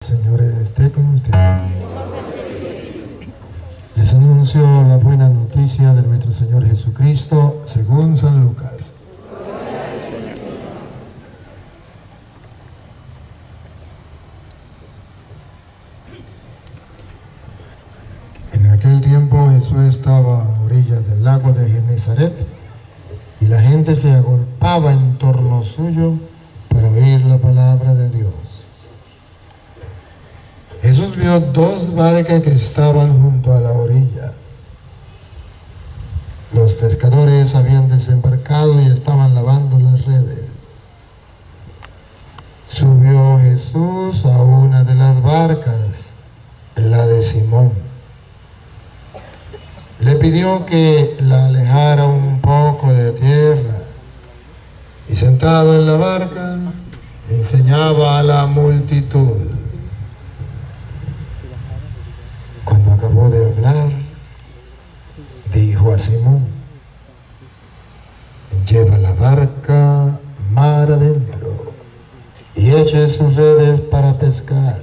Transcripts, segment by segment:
Señor esté con ustedes. Les anuncio la buena noticia de nuestro Señor Jesucristo según San Lucas. En aquel tiempo Jesús estaba a orillas del lago de Genezaret y la gente se agolpaba en torno suyo para oír la palabra de Dios. Jesús vio dos barcas que estaban junto a la orilla. Los pescadores habían desembarcado y estaban lavando las redes. Subió Jesús a una de las barcas, la de Simón. Le pidió que la alejara un poco de tierra y sentado en la barca enseñaba a la multitud. Cuando acabó de hablar, dijo a Simón: lleva la barca mar adentro y eche sus redes para pescar.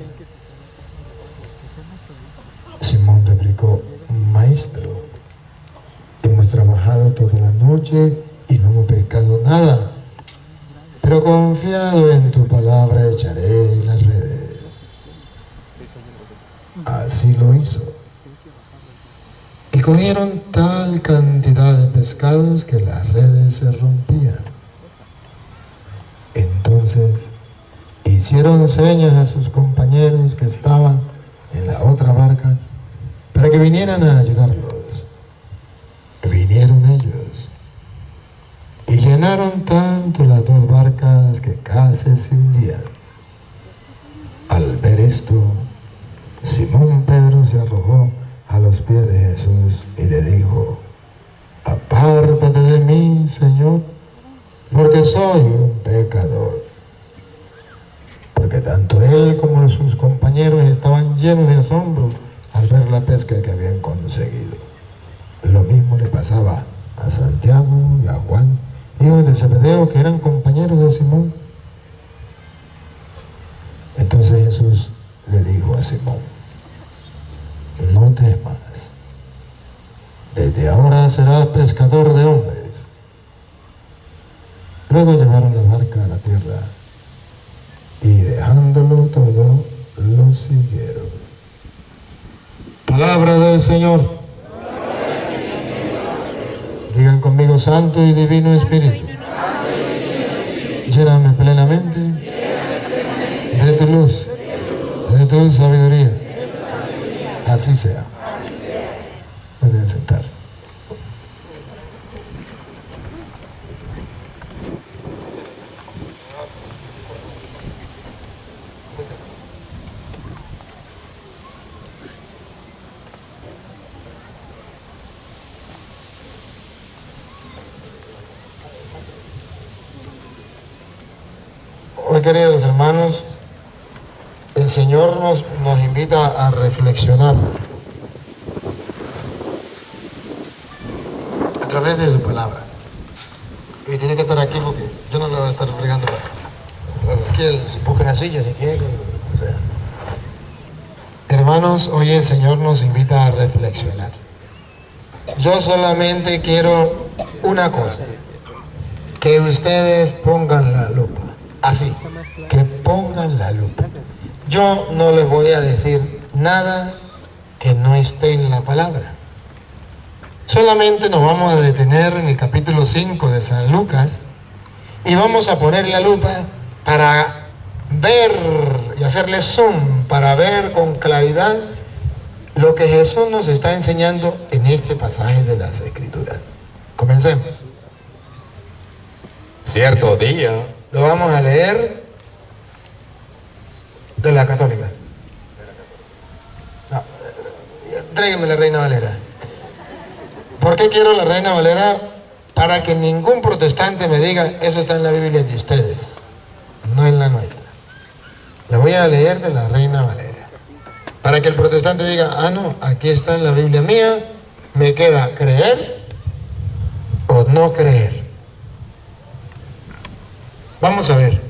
Simón replicó: Maestro, hemos trabajado toda la noche y no hemos pescado nada, pero confiado en tu palabra echaré las redes. Así lo hizo. Y cogieron tal cantidad de pescados que las redes se rompían. Entonces hicieron señas a sus compañeros que estaban en la otra barca para que vinieran a ayudarlos. Vinieron ellos y llenaron tanto las dos barcas que casi se hundían. Al ver esto, Simón Pedro se arrojó a los pies de Jesús y le dijo: apártate de mí, Señor, porque soy un pecador. Porque tanto él como sus compañeros estaban llenos de asombro al ver la pesca que habían conseguido. Lo mismo le pasaba a Santiago y a Juan, hijos de Zebedeo, que eran compañeros de Simón. Entonces Jesús le dijo a Simón: no temas, desde ahora serás pescador de hombres. Luego llevaron la barca a la tierra y dejándolo todo, lo siguieron. Palabra del Señor. Digan conmigo: Santo y Divino Espíritu, lléname plenamente de tu luz, de tu sabiduría. Así sea. Pueden sentarse. Hoy, queridos hermanos, el Señor nos invita a reflexionar a través de su palabra. Y tiene que estar aquí porque yo no le voy a estar pregando aquí, busque una silla si quiere, o sea. Hermanos, hoy el Señor nos invita a reflexionar. Yo solamente quiero una cosa: que ustedes pongan la lupa. Así, que pongan la lupa. Yo no les voy a decir nada que no esté en la palabra. Solamente nos vamos a detener en el capítulo 5 de San Lucas y vamos a poner la lupa para ver y hacerle zoom, para ver con claridad lo que Jesús nos está enseñando en este pasaje de las Escrituras. Comencemos. Cierto día, Lo vamos a leer de la Católica. No, tráigame la Reina Valera. ¿Por qué quiero la Reina Valera? Para que ningún protestante me diga: eso está en la Biblia de ustedes, no en la nuestra. La voy a leer de la Reina Valera, para que el protestante diga: ah, no, aquí está en la Biblia mía, me queda creer o no creer. Vamos a ver.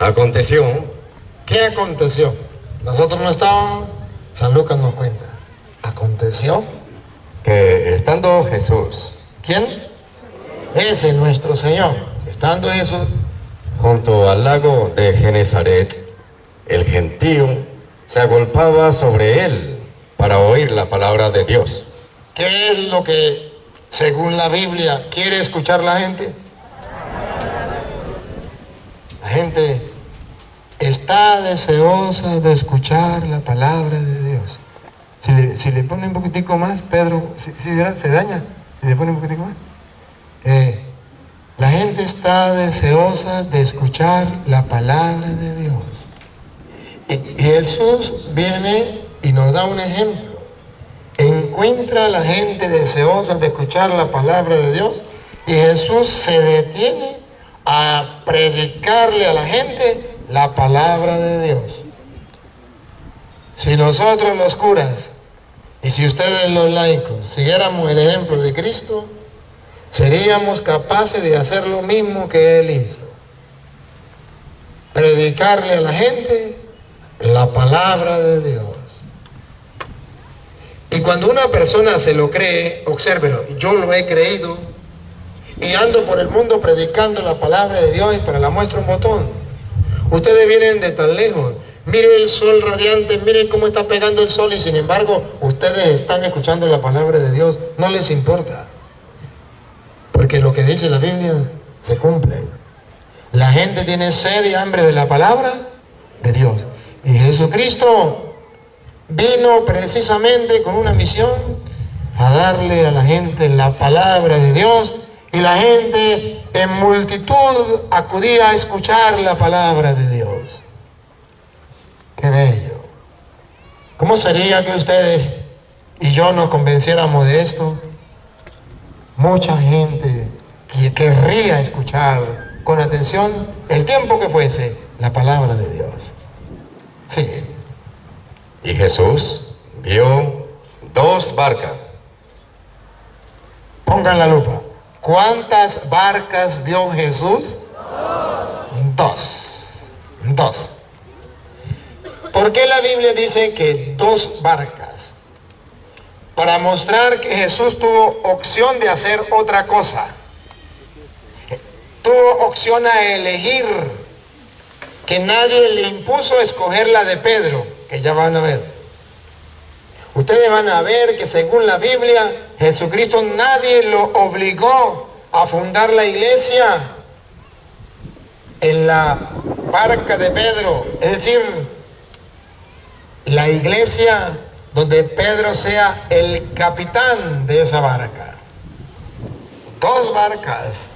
aconteció ¿Qué aconteció? Nosotros no estábamos, San Lucas nos cuenta. Aconteció que estando Jesús ¿quién? Ese nuestro Señor. Estando Jesús junto al lago de Genezaret, el gentío se agolpaba sobre él para oír la palabra de Dios. ¿qué es lo que, según la Biblia, quiere escuchar la gente? La gente está deseosa de escuchar la palabra de Dios. Si le pone un poquitico más, Pedro, se daña. Si le pone un poquitico más. La gente está deseosa de escuchar la palabra de Dios. Y Jesús viene y nos da un ejemplo. Encuentra a la gente deseosa de escuchar la palabra de Dios y Jesús se detiene a predicarle a la gente la palabra de Dios. Si nosotros los curas y si ustedes los laicos siguiéramos el ejemplo de Cristo, seríamos capaces de hacer lo mismo que Él hizo. Predicarle a la gente la palabra de Dios. Y cuando una persona se lo cree, obsérvelo, yo lo he creído y ando por el mundo predicando la palabra de Dios y para la muestra un botón. Ustedes vienen de tan lejos, miren el sol radiante, miren cómo está pegando el sol y sin embargo ustedes están escuchando la palabra de Dios, no les importa. Porque lo que dice la Biblia se cumple. La gente tiene sed y hambre de la palabra de Dios. Y Jesucristo vino precisamente con una misión a darle a la gente la palabra de Dios y la gente en multitud acudía a escuchar la palabra de Dios. ¡Qué bello! ¿Cómo sería que ustedes y yo nos convenciéramos de esto? Mucha gente que querría escuchar con atención el tiempo que fuese la palabra de Dios. Sigue. Y Jesús vio 2 barcas. Pongan la lupa. ¿Cuántas barcas vio Jesús? 2. ¿Por qué la Biblia dice que 2 barcas? Para mostrar que Jesús tuvo opción de hacer otra cosa. Tuvo opción a elegir, que nadie le impuso escoger la de Pedro, que ya van a ver. Ustedes van a ver que según la Biblia, Jesucristo nadie lo obligó a fundar la iglesia en la barca de Pedro. Es decir, la iglesia donde Pedro sea el capitán de esa barca. 2 barcas.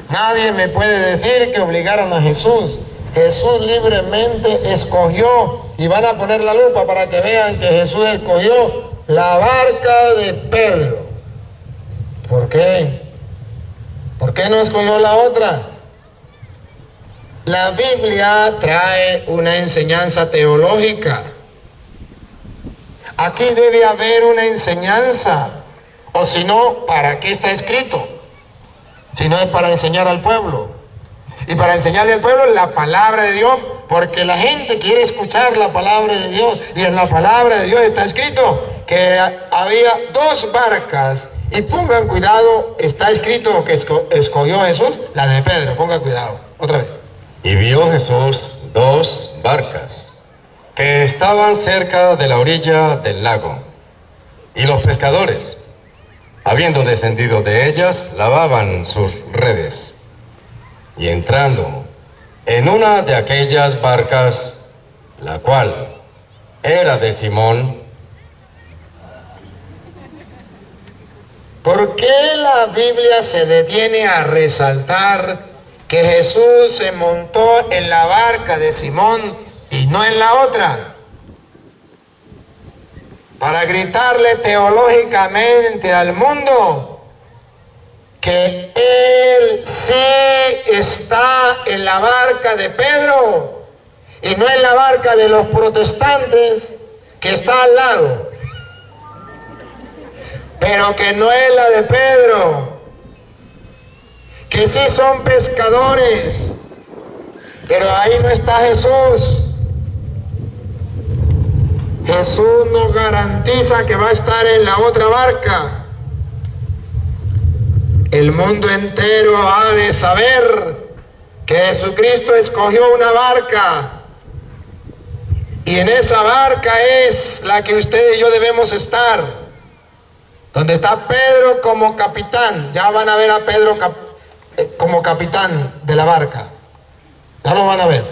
Nadie me puede decir que obligaron a Jesús. Jesús libremente escogió, y van a poner la lupa para que vean que Jesús escogió la barca de Pedro. ¿Por qué? ¿Por qué no escogió la otra? La Biblia trae una enseñanza teológica. Aquí debe haber una enseñanza, o si no, ¿para qué está escrito? Si no es para enseñar al pueblo. Y para enseñarle al pueblo la palabra de Dios, porque la gente quiere escuchar la palabra de Dios. Y en la palabra de Dios está escrito que había 2 barcas. Y pongan cuidado, está escrito que escogió Jesús la de Pedro. Pongan cuidado, otra vez. Y vio Jesús 2 barcas que estaban cerca de la orilla del lago. Y los pescadores, habiendo descendido de ellas, lavaban sus redes. Y entrando en una de aquellas barcas, la cual era de Simón. ¿Por qué la Biblia se detiene a resaltar que Jesús se montó en la barca de Simón y no en la otra? Para gritarle teológicamente al mundo que Él sí está en la barca de Pedro y no en la barca de los protestantes que está al lado, pero que no es la de Pedro, que sí son pescadores, Pero ahí no está Jesús. Jesús no garantiza que va a estar en la otra barca. El mundo entero ha de saber que Jesucristo escogió una barca. Y en esa barca es la que usted y yo debemos estar. Donde está Pedro como capitán. Ya van a ver a Pedro como capitán de la barca. Ya lo van a ver.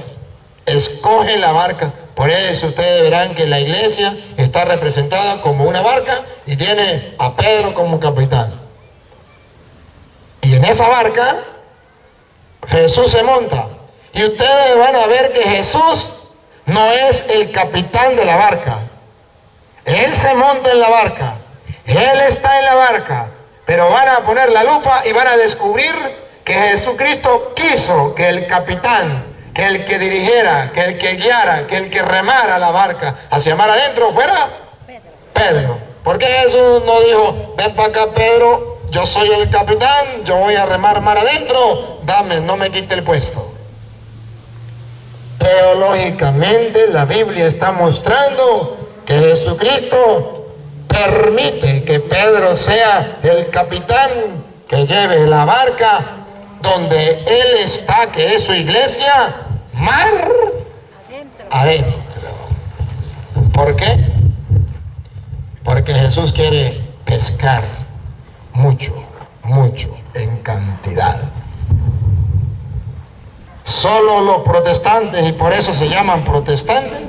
Escoge la barca. Por eso ustedes verán que la iglesia está representada como una barca y tiene a Pedro como capitán. Y en esa barca Jesús se monta. Y ustedes van a ver que Jesús no es el capitán de la barca. Él se monta en la barca. Él está en la barca. Pero van a poner la lupa y van a descubrir que Jesucristo quiso que el capitán, que el que dirigiera, que el que guiara, que el que remara la barca hacia mar adentro fuera Pedro. ¿Por qué Jesús no dijo, ven para acá Pedro, yo soy el capitán, yo voy a remar mar adentro, dame, no me quite el puesto? Teológicamente la Biblia está mostrando que Jesucristo permite que Pedro sea el capitán que lleve la barca donde él está, que es su iglesia, mar adentro. ¿Por qué? Porque Jesús quiere pescar mucho, mucho, en cantidad. Solo los protestantes, y por eso se llaman protestantes,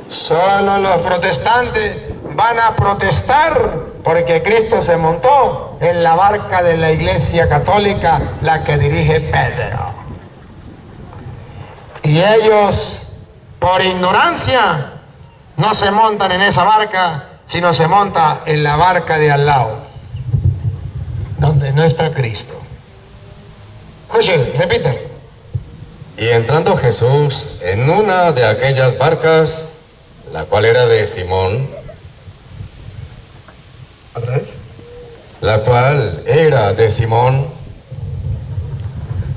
solo los protestantes van a protestar porque Cristo se montó en la barca de la iglesia católica, la que dirige Pedro. Y ellos, por ignorancia, no se montan en esa barca, sino se monta en la barca de al lado, donde no está Cristo. Oye, repiten. Y entrando Jesús en una de aquellas barcas, la cual era de Simón, ¿Otra vez? la cual era de Simón,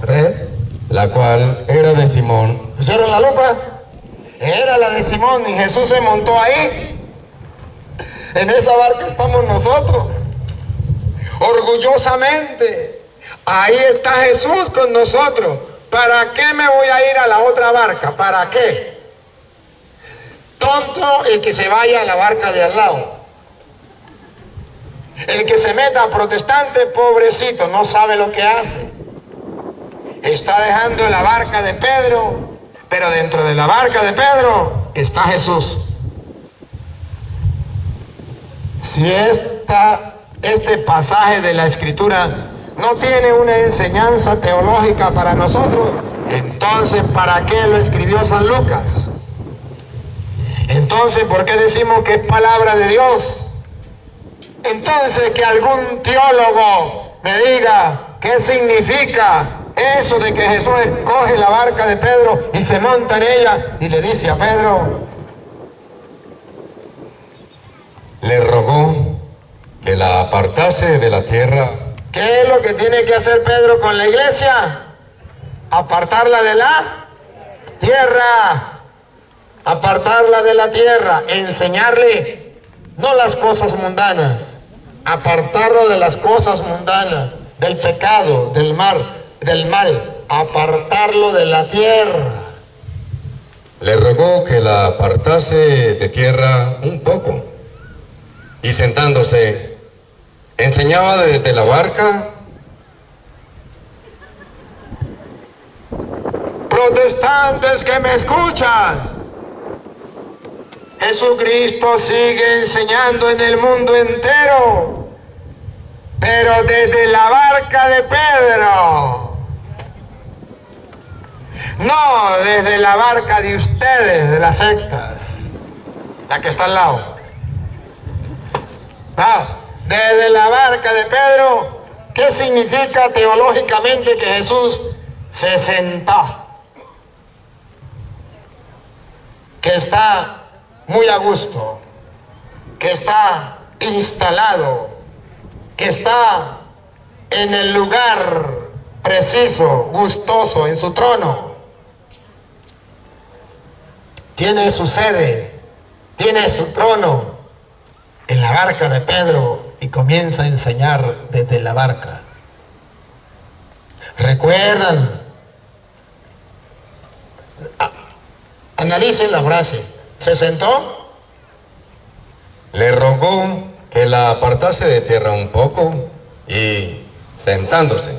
¿Otra vez? la cual era de Simón, ¿Pusieron la lupa? Era la de Simón y Jesús se montó ahí. En esa barca estamos nosotros, orgullosamente. Ahí está Jesús con nosotros. ¿Para qué me voy a ir a la otra barca? ¿Para qué? Tonto el que se vaya a la barca de al lado. El que se meta a protestante, pobrecito, no sabe lo que hace. Está dejando la barca de Pedro, pero dentro de la barca de Pedro está Jesús. Si este pasaje de la Escritura no tiene una enseñanza teológica para nosotros, entonces ¿para qué lo escribió San Lucas? Entonces, ¿por qué decimos que es palabra de Dios? Entonces, que algún teólogo me diga qué significa eso de que Jesús escoge la barca de Pedro y se monta en ella y le dice a Pedro, le rogó que la apartase de la tierra. ¿qué es lo que tiene que hacer Pedro con la iglesia? Apartarla de la tierra. Apartarla de la tierra. Enseñarle no las cosas mundanas. Apartarlo de las cosas mundanas. Del pecado, del mal. Apartarlo de la tierra. Le rogó que la apartase de tierra un poco. Y sentándose, enseñaba desde la barca. Protestantes que me escuchan, Jesucristo sigue enseñando en el mundo entero, pero desde la barca de Pedro, no desde la barca de ustedes, de las sectas, la que está al lado. Desde la barca de Pedro. ¿Qué significa teológicamente que Jesús se sentó? Que está muy a gusto, que está instalado, que está en el lugar preciso, gustoso, en su trono. tiene su sede, tiene su trono en la barca de Pedro y comienza a enseñar desde la barca. ¿Recuerdan? Analicen la frase. ¿Se sentó? Le rogó que la apartase de tierra un poco y, sentándose,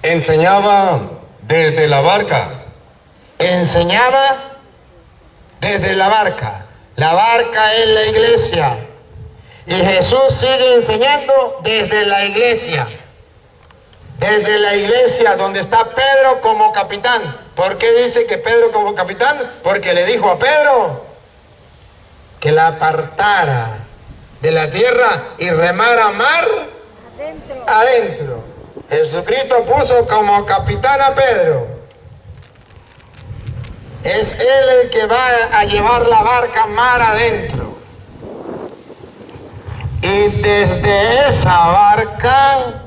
enseñaba desde la barca. Enseñaba desde la barca. La barca es la iglesia. Y Jesús sigue enseñando desde la iglesia. Desde la iglesia donde está Pedro como capitán. ¿Por qué dice que Pedro como capitán? Porque le dijo a Pedro que la apartara de la tierra y remara mar adentro. Jesucristo puso como capitán a Pedro. Es él el que va a llevar la barca mar adentro. Y desde esa barca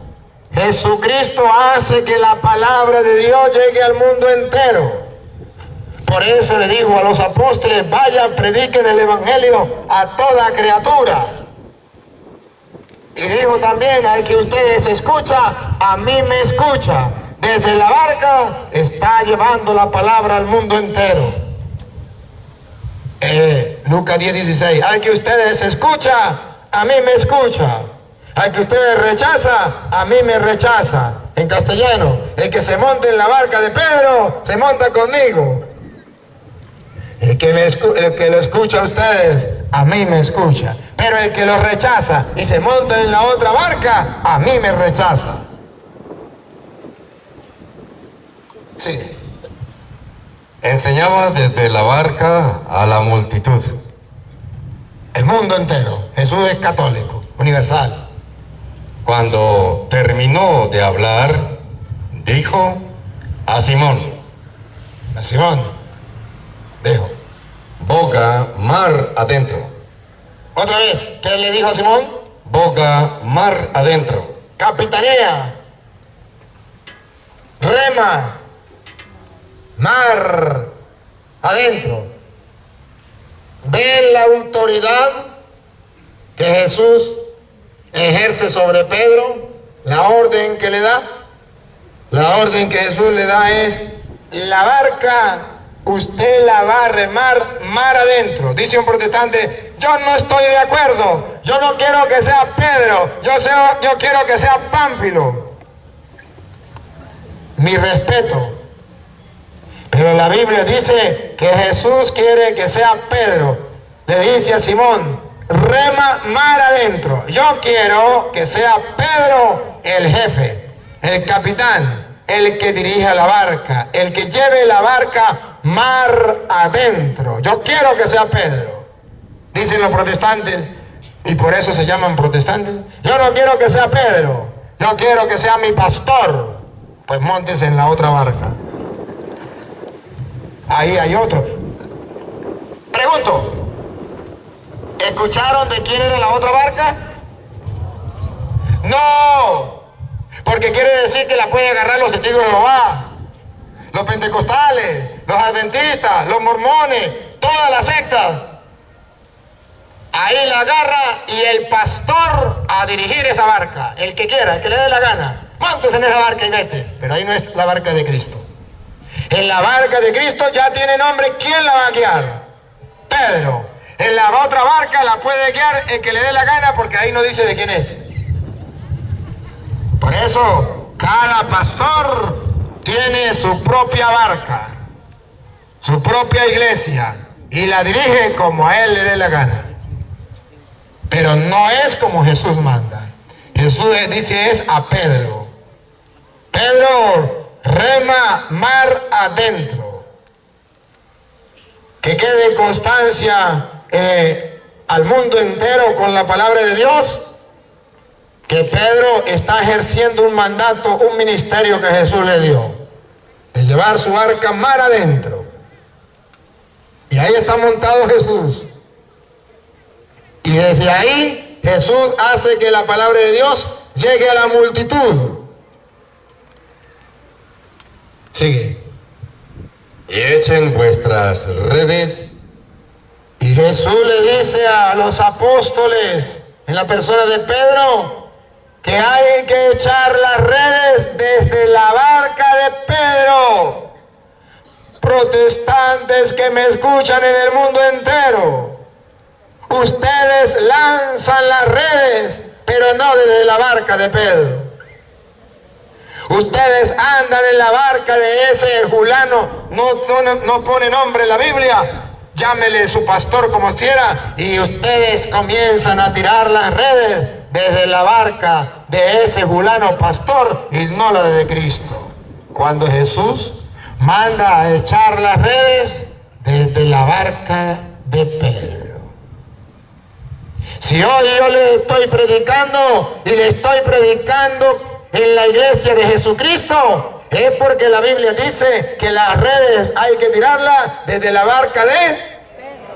Jesucristo hace que la palabra de Dios llegue al mundo entero. Por eso le dijo a los apóstoles, vayan, prediquen el evangelio a toda criatura. Y dijo también, al que ustedes escuchan, a mí me escucha. Desde la barca está llevando la palabra al mundo entero. Lucas 10:16, al que ustedes escuchan, a mí me escucha. Al que ustedes rechaza, a mí me rechaza. En castellano, el que se monte en la barca de Pedro, se monta conmigo. El que lo escucha a ustedes, a mí me escucha. Pero el que lo rechaza y se monta en la otra barca, a mí me rechaza. Sí. Enseñaba desde la barca a la multitud. El mundo entero. Jesús es católico, universal. Cuando terminó de hablar, dijo a Simón. A Simón, dijo. Boga mar adentro. Otra vez, ¿qué le dijo a Simón? Boga mar adentro. Capitanea. Rema. Mar adentro. ¿Ven la autoridad que Jesús ejerce sobre Pedro? La orden que le da. La orden que Jesús le da es: la barca usted la va a remar mar adentro. Dice un protestante, yo no estoy de acuerdo, yo no quiero que sea Pedro, yo quiero que sea Pánfilo. Mi respeto. Pero la Biblia dice que Jesús quiere que sea Pedro. Le dice a Simón, rema mar adentro. Yo quiero que sea Pedro el jefe, el capitán, el que dirija la barca, el que lleve la barca mar adentro. Yo quiero que sea Pedro. Dicen los protestantes, y por eso se llaman protestantes. Yo no quiero que sea Pedro, yo quiero que sea mi pastor. Pues móntese en la otra barca. Ahí hay otro. Pregunto, ¿escucharon de quién era la otra barca? No, porque quiere decir que la puede agarrar los testigos de Jehová, los pentecostales, los adventistas, los mormones, todas las sectas. Ahí la agarra y el pastor a dirigir esa barca, el que quiera, el que le dé la gana, móntese en esa barca y vete. Pero ahí no es la barca de Cristo. En la barca de Cristo ya tiene nombre. ¿Quién la va a guiar? Pedro. En la otra barca la puede guiar el que le dé la gana, porque ahí no dice de quién es. Por eso cada pastor tiene su propia barca, su propia iglesia, y la dirige como a él le dé la gana. Pero no es como Jesús manda. Jesús dice es a Pedro. Pedro, rema mar adentro. Que quede constancia al mundo entero con la palabra de Dios, que Pedro está ejerciendo un mandato, un ministerio que Jesús le dio, de llevar su barca mar adentro. Y ahí está montado Jesús. Y desde ahí Jesús hace que la palabra de Dios llegue a la multitud. Sigue. Y echen vuestras redes Jesús le dice a los apóstoles, en la persona de Pedro, que hay que echar las redes desde la barca de Pedro. Protestantes que me escuchan en el mundo entero, ustedes lanzan las redes, pero no desde la barca de Pedro. Ustedes andan en la barca de ese fulano, no pone nombre en la Biblia, llámele su pastor como quiera, y ustedes comienzan a tirar las redes desde la barca de ese fulano pastor y no la de Cristo. Cuando Jesús manda a echar las redes desde la barca de Pedro. Si hoy yo le estoy predicando y le estoy predicando en la iglesia de Jesucristo, es porque la Biblia dice que las redes hay que tirarlas desde la barca de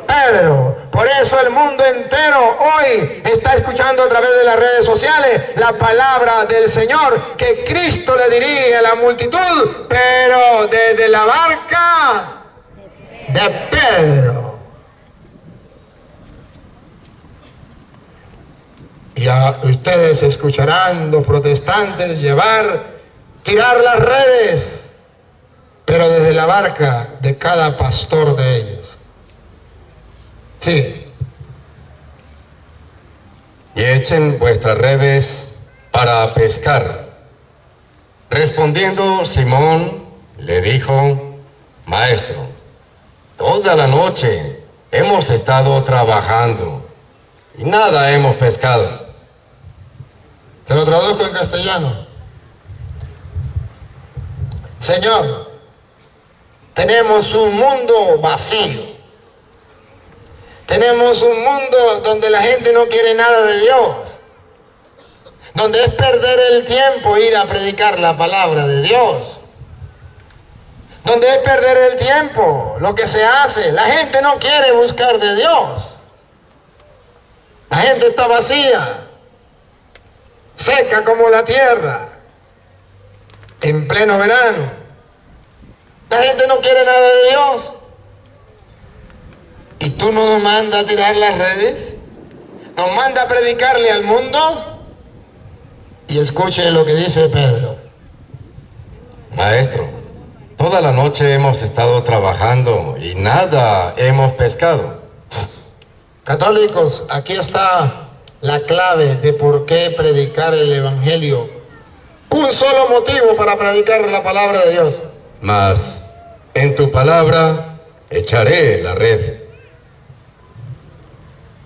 Pedro. Por eso el mundo entero hoy está escuchando a través de las redes sociales la palabra del Señor que Cristo le dirige a la multitud, pero desde la barca de Pedro. Y a ustedes escucharán los protestantes tirar las redes, pero desde la barca de cada pastor de ellos. Sí. Y echen vuestras redes para pescar. Respondiendo Simón, le dijo: Maestro, toda la noche hemos estado trabajando y nada hemos pescado. Se lo traduzco en castellano. Señor, tenemos un mundo vacío. Tenemos un mundo donde la gente no quiere nada de Dios. Donde es perder el tiempo ir a predicar la palabra de Dios. Donde es perder el tiempo lo que se hace. La gente no quiere buscar de Dios. La gente está vacía, seca como la tierra, en pleno verano. La gente no quiere nada de Dios. ¿Y tú no nos mandas a tirar las redes? ¿Nos manda a predicarle al mundo? Y escuche lo que dice Pedro. Maestro, toda la noche hemos estado trabajando y nada hemos pescado. Católicos, aquí está la clave de por qué predicar el Evangelio. Un solo motivo para predicar la palabra de Dios. Mas en tu palabra echaré la red.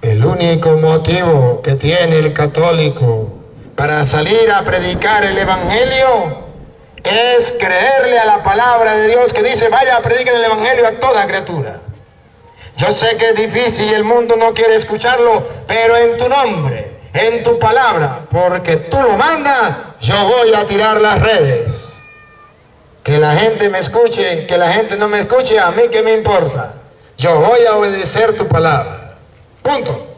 El único motivo que tiene el católico para salir a predicar el Evangelio es creerle a la palabra de Dios que dice: vaya, prediquen el Evangelio a toda criatura. Yo sé que es difícil y el mundo no quiere escucharlo, pero en tu nombre, en tu palabra, porque tú lo mandas, yo voy a tirar las redes. Que la gente me escuche, que la gente no me escuche, a mí qué me importa. Yo voy a obedecer tu palabra. Punto.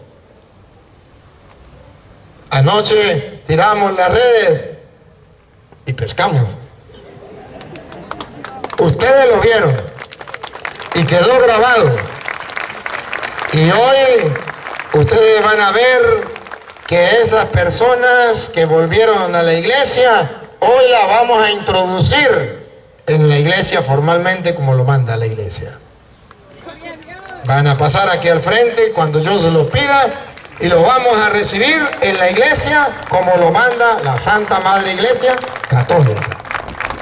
Anoche tiramos las redes y pescamos. Ustedes lo vieron y quedó grabado. Y hoy ustedes van a ver que esas personas que volvieron a la iglesia, hoy la vamos a introducir en la iglesia formalmente como lo manda la iglesia. Van a pasar aquí al frente cuando yo se los pida y los vamos a recibir en la iglesia como lo manda la Santa Madre Iglesia Católica.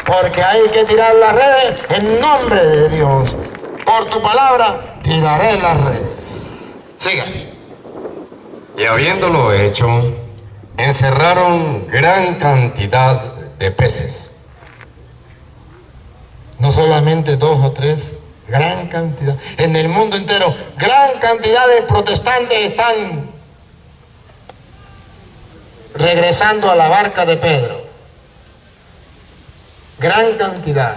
Porque hay que tirar las redes en nombre de Dios. Por tu palabra tiraré las redes. Siga. Y habiéndolo hecho, encerraron gran cantidad de peces. No solamente 2 o 3, gran cantidad. En el mundo entero, gran cantidad de protestantes están regresando a la barca de Pedro. Gran cantidad.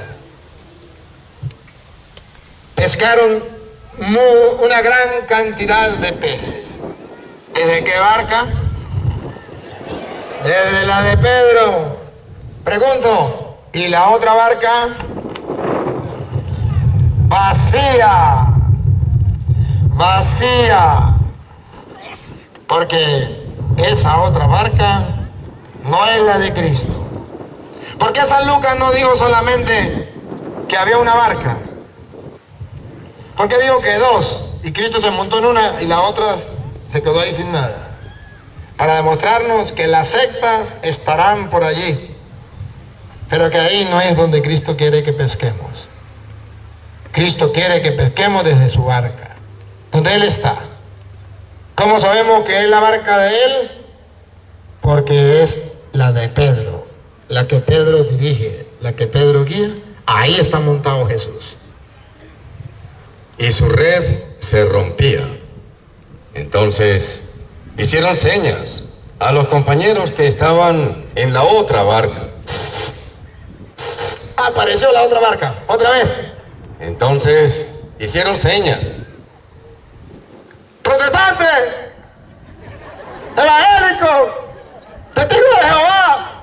Pescaron una gran cantidad de peces. ¿Desde qué barca? Desde la de Pedro. Pregunto, ¿y la otra barca? Vacía. vacía. Porque esa otra barca no es la de Cristo. ¿Por qué San Lucas no dijo solamente que había una barca? ¿Por qué dijo que dos? Y Cristo se montó en una y la otra se quedó ahí sin nada. Para demostrarnos que las sectas estarán por allí, pero que ahí no es donde Cristo quiere que pesquemos. Cristo quiere que pesquemos desde su barca, donde Él está. ¿Cómo sabemos que es la barca de Él? Porque es la de Pedro, la que Pedro dirige, la que Pedro guía. Ahí está montado Jesús. Y su red se rompía. Entonces hicieron señas a los compañeros que estaban en la otra barca. Apareció la otra barca, otra vez. Entonces hicieron señas. Protestantes, evangélicos, testigos de Jehová,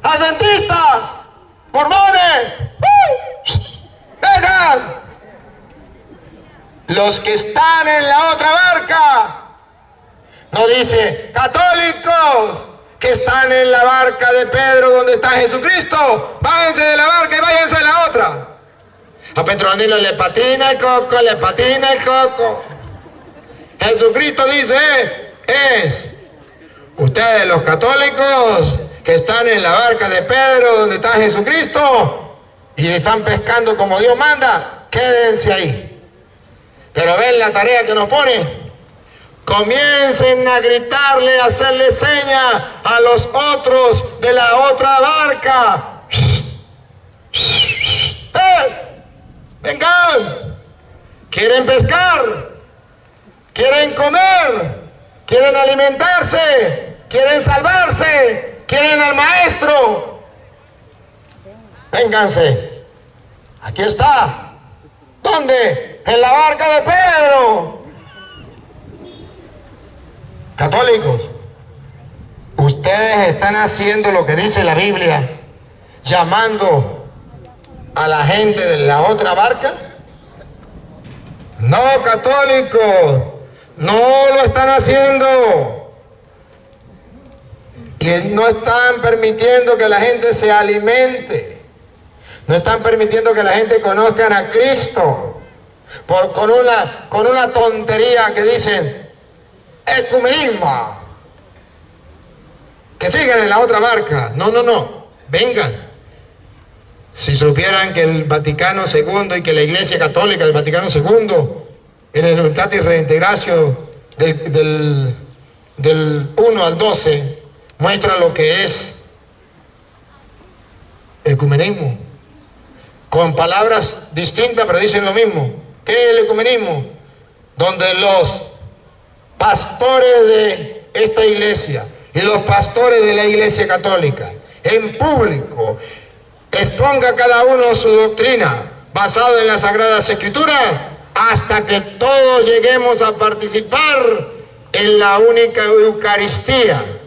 adventistas, mormones, vengan. Los que están en la otra barca. No dice católicos que están en la barca de Pedro donde está Jesucristo. Váyanse de la barca y váyanse de la otra. A Petronilo le patina el coco, le patina el coco. Jesucristo dice, ustedes los católicos que están en la barca de Pedro donde está Jesucristo y están pescando como Dios manda, quédense ahí. Pero ven la tarea que nos pone. Comiencen a gritarle, a hacerle señas a los otros de la otra barca. Vengan. ¿Quieren pescar? ¿Quieren comer? ¿Quieren alimentarse? ¿Quieren salvarse? ¿Quieren al maestro? Vénganse. Aquí está. ¿Dónde? En la barca de Pedro. Católicos, ustedes están haciendo lo que dice la Biblia, llamando a la gente de la otra barca. No, católicos, no lo están haciendo. Y no están permitiendo que la gente se alimente. No están permitiendo que la gente conozca a Cristo. Con una tontería que dicen ecumenismo. Que sigan en la otra barca. No, vengan. Si supieran que el Vaticano II y que la Iglesia Católica del Vaticano II en el Unitatis Reintegratio del 1 al 12 muestra lo que es ecumenismo. Con palabras distintas pero dicen lo mismo. ¿Qué es el ecumenismo? Donde los pastores de esta iglesia y los pastores de la Iglesia Católica en público exponga cada uno su doctrina basado en las Sagradas Escrituras hasta que todos lleguemos a participar en la única Eucaristía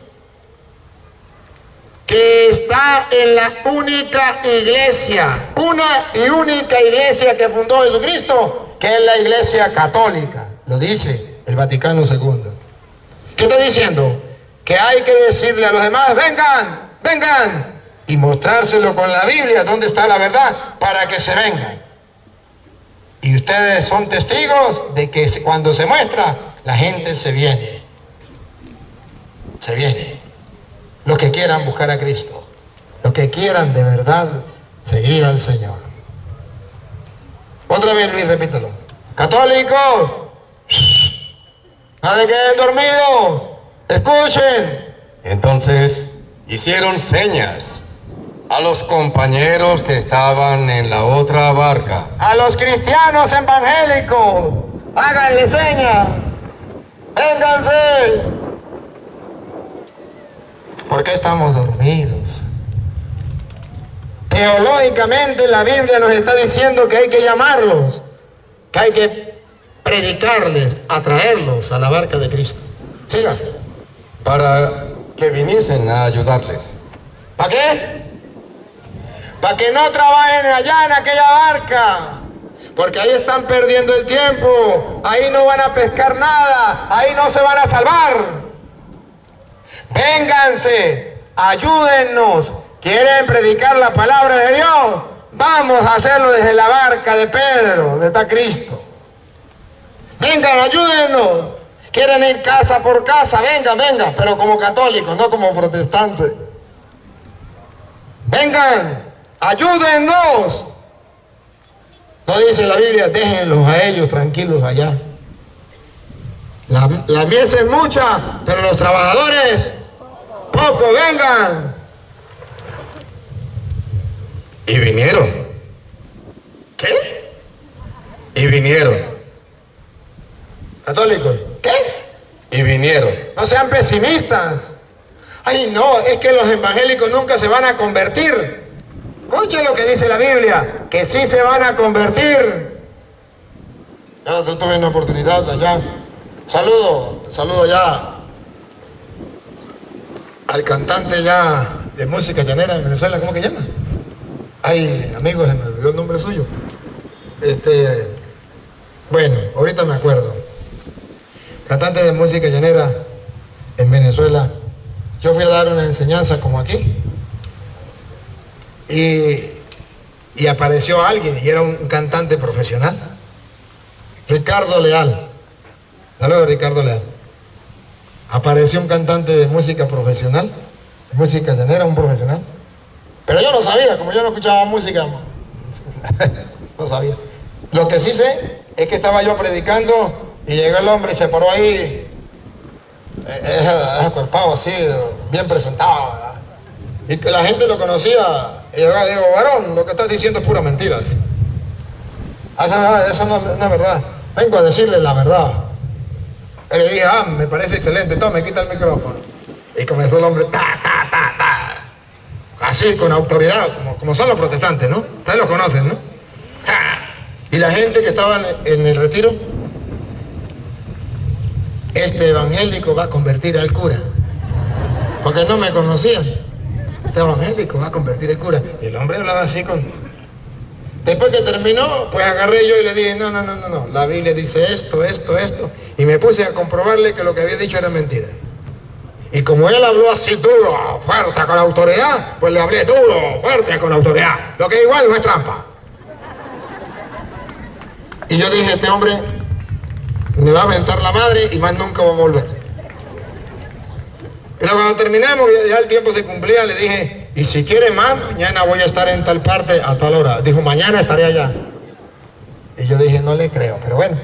que está en la única iglesia, una y única iglesia que fundó Jesucristo, que es la Iglesia Católica. Lo dice el Vaticano II. ¿Qué está diciendo? Que hay que decirle a los demás, vengan, y mostrárselo con la Biblia, donde está la verdad, para que se vengan. Y ustedes son testigos de que cuando se muestra, la gente se viene. Se viene. Los que quieran buscar a Cristo, los que quieran de verdad seguir al Señor. Otra vez, Luis, repítelo. Católicos, no se queden dormidos, escuchen. Entonces hicieron señas a los compañeros que estaban en la otra barca. A los cristianos evangélicos, háganle señas. Vénganse. ¿Por qué estamos dormidos? Teológicamente la Biblia nos está diciendo que hay que llamarlos, que hay que predicarles, atraerlos a la barca de Cristo. Siga. Para que viniesen a ayudarles. ¿Para qué? Para que no trabajen allá en aquella barca, Porque ahí están perdiendo el tiempo, ahí no van a pescar nada, ahí no se van a salvar. Vénganse, ayúdennos. ¿Quieren predicar la palabra de Dios? Vamos a hacerlo desde la barca de Pedro, donde está Cristo. Vengan, ayúdennos. ¿Quieren ir casa por casa? Vengan, vengan, pero como católicos, no como protestantes. Vengan, ayúdennos. No dice la Biblia, déjenlos a ellos tranquilos allá. La mies es mucha, pero los trabajadores, poco, vengan. Y vinieron. ¿Qué? Y vinieron. Católicos, ¿qué? Y vinieron. No sean pesimistas. Ay, no, es que los evangélicos nunca se van a convertir. Escuchen lo que dice la Biblia, que sí se van a convertir. Yo tuve una oportunidad allá. Saludo ya al cantante ya de música llanera en Venezuela, ¿cómo que llama? Ay, amigos, se me olvidó el nombre suyo. Bueno, ahorita me acuerdo. Cantante de música llanera en Venezuela. Yo fui a dar una enseñanza como aquí. Y apareció alguien, y era un cantante profesional. Ricardo Leal. Saludos, Ricardo Leal. Apareció un cantante de música profesional, música llanera, un profesional. Pero yo no sabía, como yo no escuchaba música, no sabía. Lo que sí sé es que estaba yo predicando y llegó el hombre y se paró ahí, acuerpado así, bien presentado, ¿verdad? Y que la gente lo conocía. Y yo digo, varón, lo que estás diciendo es pura mentira. Eso no es verdad. Vengo a decirle la verdad. Y le dije, me parece excelente, tome, quita el micrófono. Y comenzó el hombre, así, con autoridad, como son los protestantes, ¿no? Ustedes lo conocen, ¿no? Y la gente que estaba en el retiro, este evangélico va a convertir al cura. Porque no me conocían. Este evangélico va a convertir al cura. Y el hombre hablaba así con... Después que terminó, pues agarré yo y le dije, no, la Biblia dice esto. Y me puse a comprobarle que lo que había dicho era mentira. Y como él habló así duro, fuerte, con autoridad, pues le hablé duro, fuerte, con autoridad. Lo que igual no es trampa. Y yo dije, este hombre me va a aventar la madre y más nunca va a volver. Pero cuando terminamos, ya el tiempo se cumplía, le dije, y si quiere más, mañana voy a estar en tal parte a tal hora. Dijo, mañana estaré allá. Y yo dije, no le creo, pero bueno.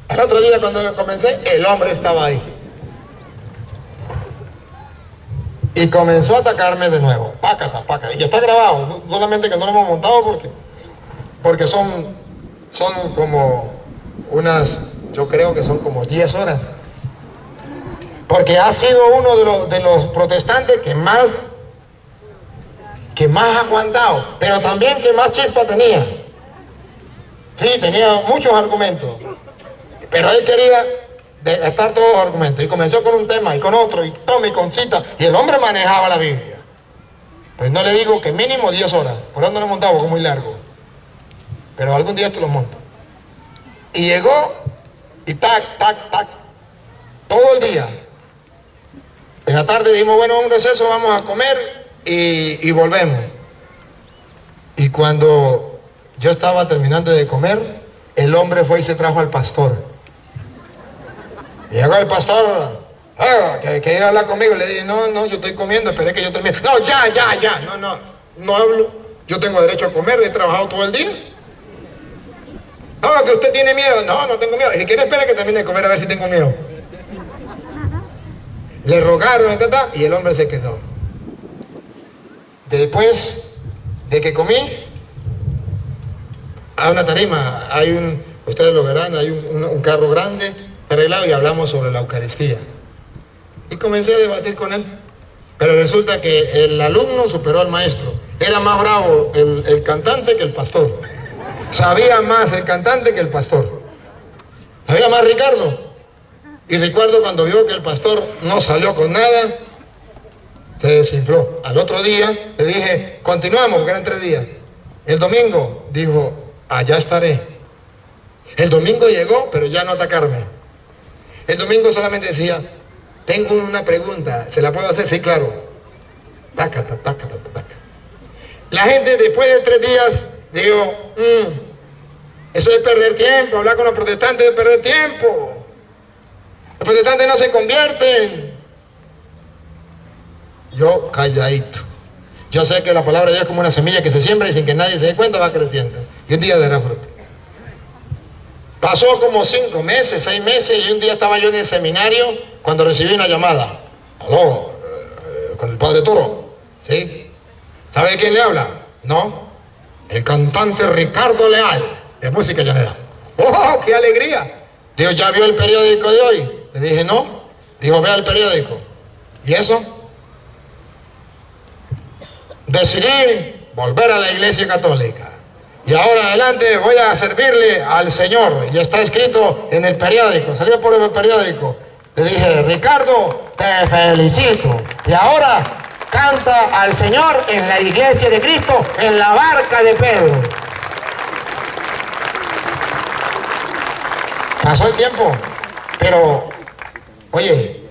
El otro día cuando comencé, el hombre estaba ahí. Y comenzó a atacarme de nuevo. Pácata. Y está grabado, solamente que no lo hemos montado porque son como unas, yo creo que son como 10 horas. Porque ha sido uno de los protestantes que más ha aguantado, pero también que más chispa tenía. Sí, tenía muchos argumentos, pero él quería gastar todos los argumentos, y comenzó con un tema y con otro, y tome y con cita, y el hombre manejaba la Biblia. Pues no le digo que mínimo 10 horas, por eso no lo he montado porque es muy largo, pero algún día esto lo monto. Y llegó, y tac, todo el día. En la tarde dijimos, bueno, un receso, vamos a comer y volvemos. Y cuando yo estaba terminando de comer, el hombre fue y se trajo al pastor. Y llegó el pastor, que iba a hablar conmigo. Le dije, no, yo estoy comiendo, esperé que yo termine. No, ya, no hablo. Yo tengo derecho a comer, he trabajado todo el día. No, que usted tiene miedo. No tengo miedo. Si quiere, espera que termine de comer a ver si tengo miedo. Le rogaron, y el hombre se quedó. Después de que comí, hay una tarima, ustedes lo verán, hay un carro grande, arreglado, y hablamos sobre la Eucaristía. Y comencé a debatir con él. Pero resulta que el alumno superó al maestro. Era más bravo el cantante que el pastor. Sabía más el cantante que el pastor. Sabía más Ricardo. Y Ricardo, cuando vio que el pastor no salió con nada, se desinfló. Al otro día le dije, continuamos, porque eran 3 días. El domingo dijo, allá estaré. El domingo llegó, pero ya no atacarme. El domingo solamente decía, tengo una pregunta, ¿se la puedo hacer? Sí, claro. Taca, taca, taca, taca. La gente después de 3 días dijo, eso es perder tiempo, hablar con los protestantes es perder tiempo. Los protestantes no se convierten. Yo calladito. Yo sé que la palabra de Dios es como una semilla que se siembra y sin que nadie se dé cuenta va creciendo. Y un día dará fruto. Pasó como 5 meses, 6 meses y un día estaba yo en el seminario cuando recibí una llamada. Aló, con el padre Toro. ¿Sí? ¿Sabe quién le habla? No. El cantante Ricardo Leal, de música llanera. ¡Oh, qué alegría! Dijo, ¿ya vio el periódico de hoy? Le dije, no. Dijo, vea el periódico. ¿Y eso? Decidí volver a la Iglesia Católica. Y ahora adelante voy a servirle al Señor. Y está escrito en el periódico, salió por el periódico. Le dije, Ricardo, te felicito. Y ahora canta al Señor en la Iglesia de Cristo, en la barca de Pedro. Pasó el tiempo, pero, oye,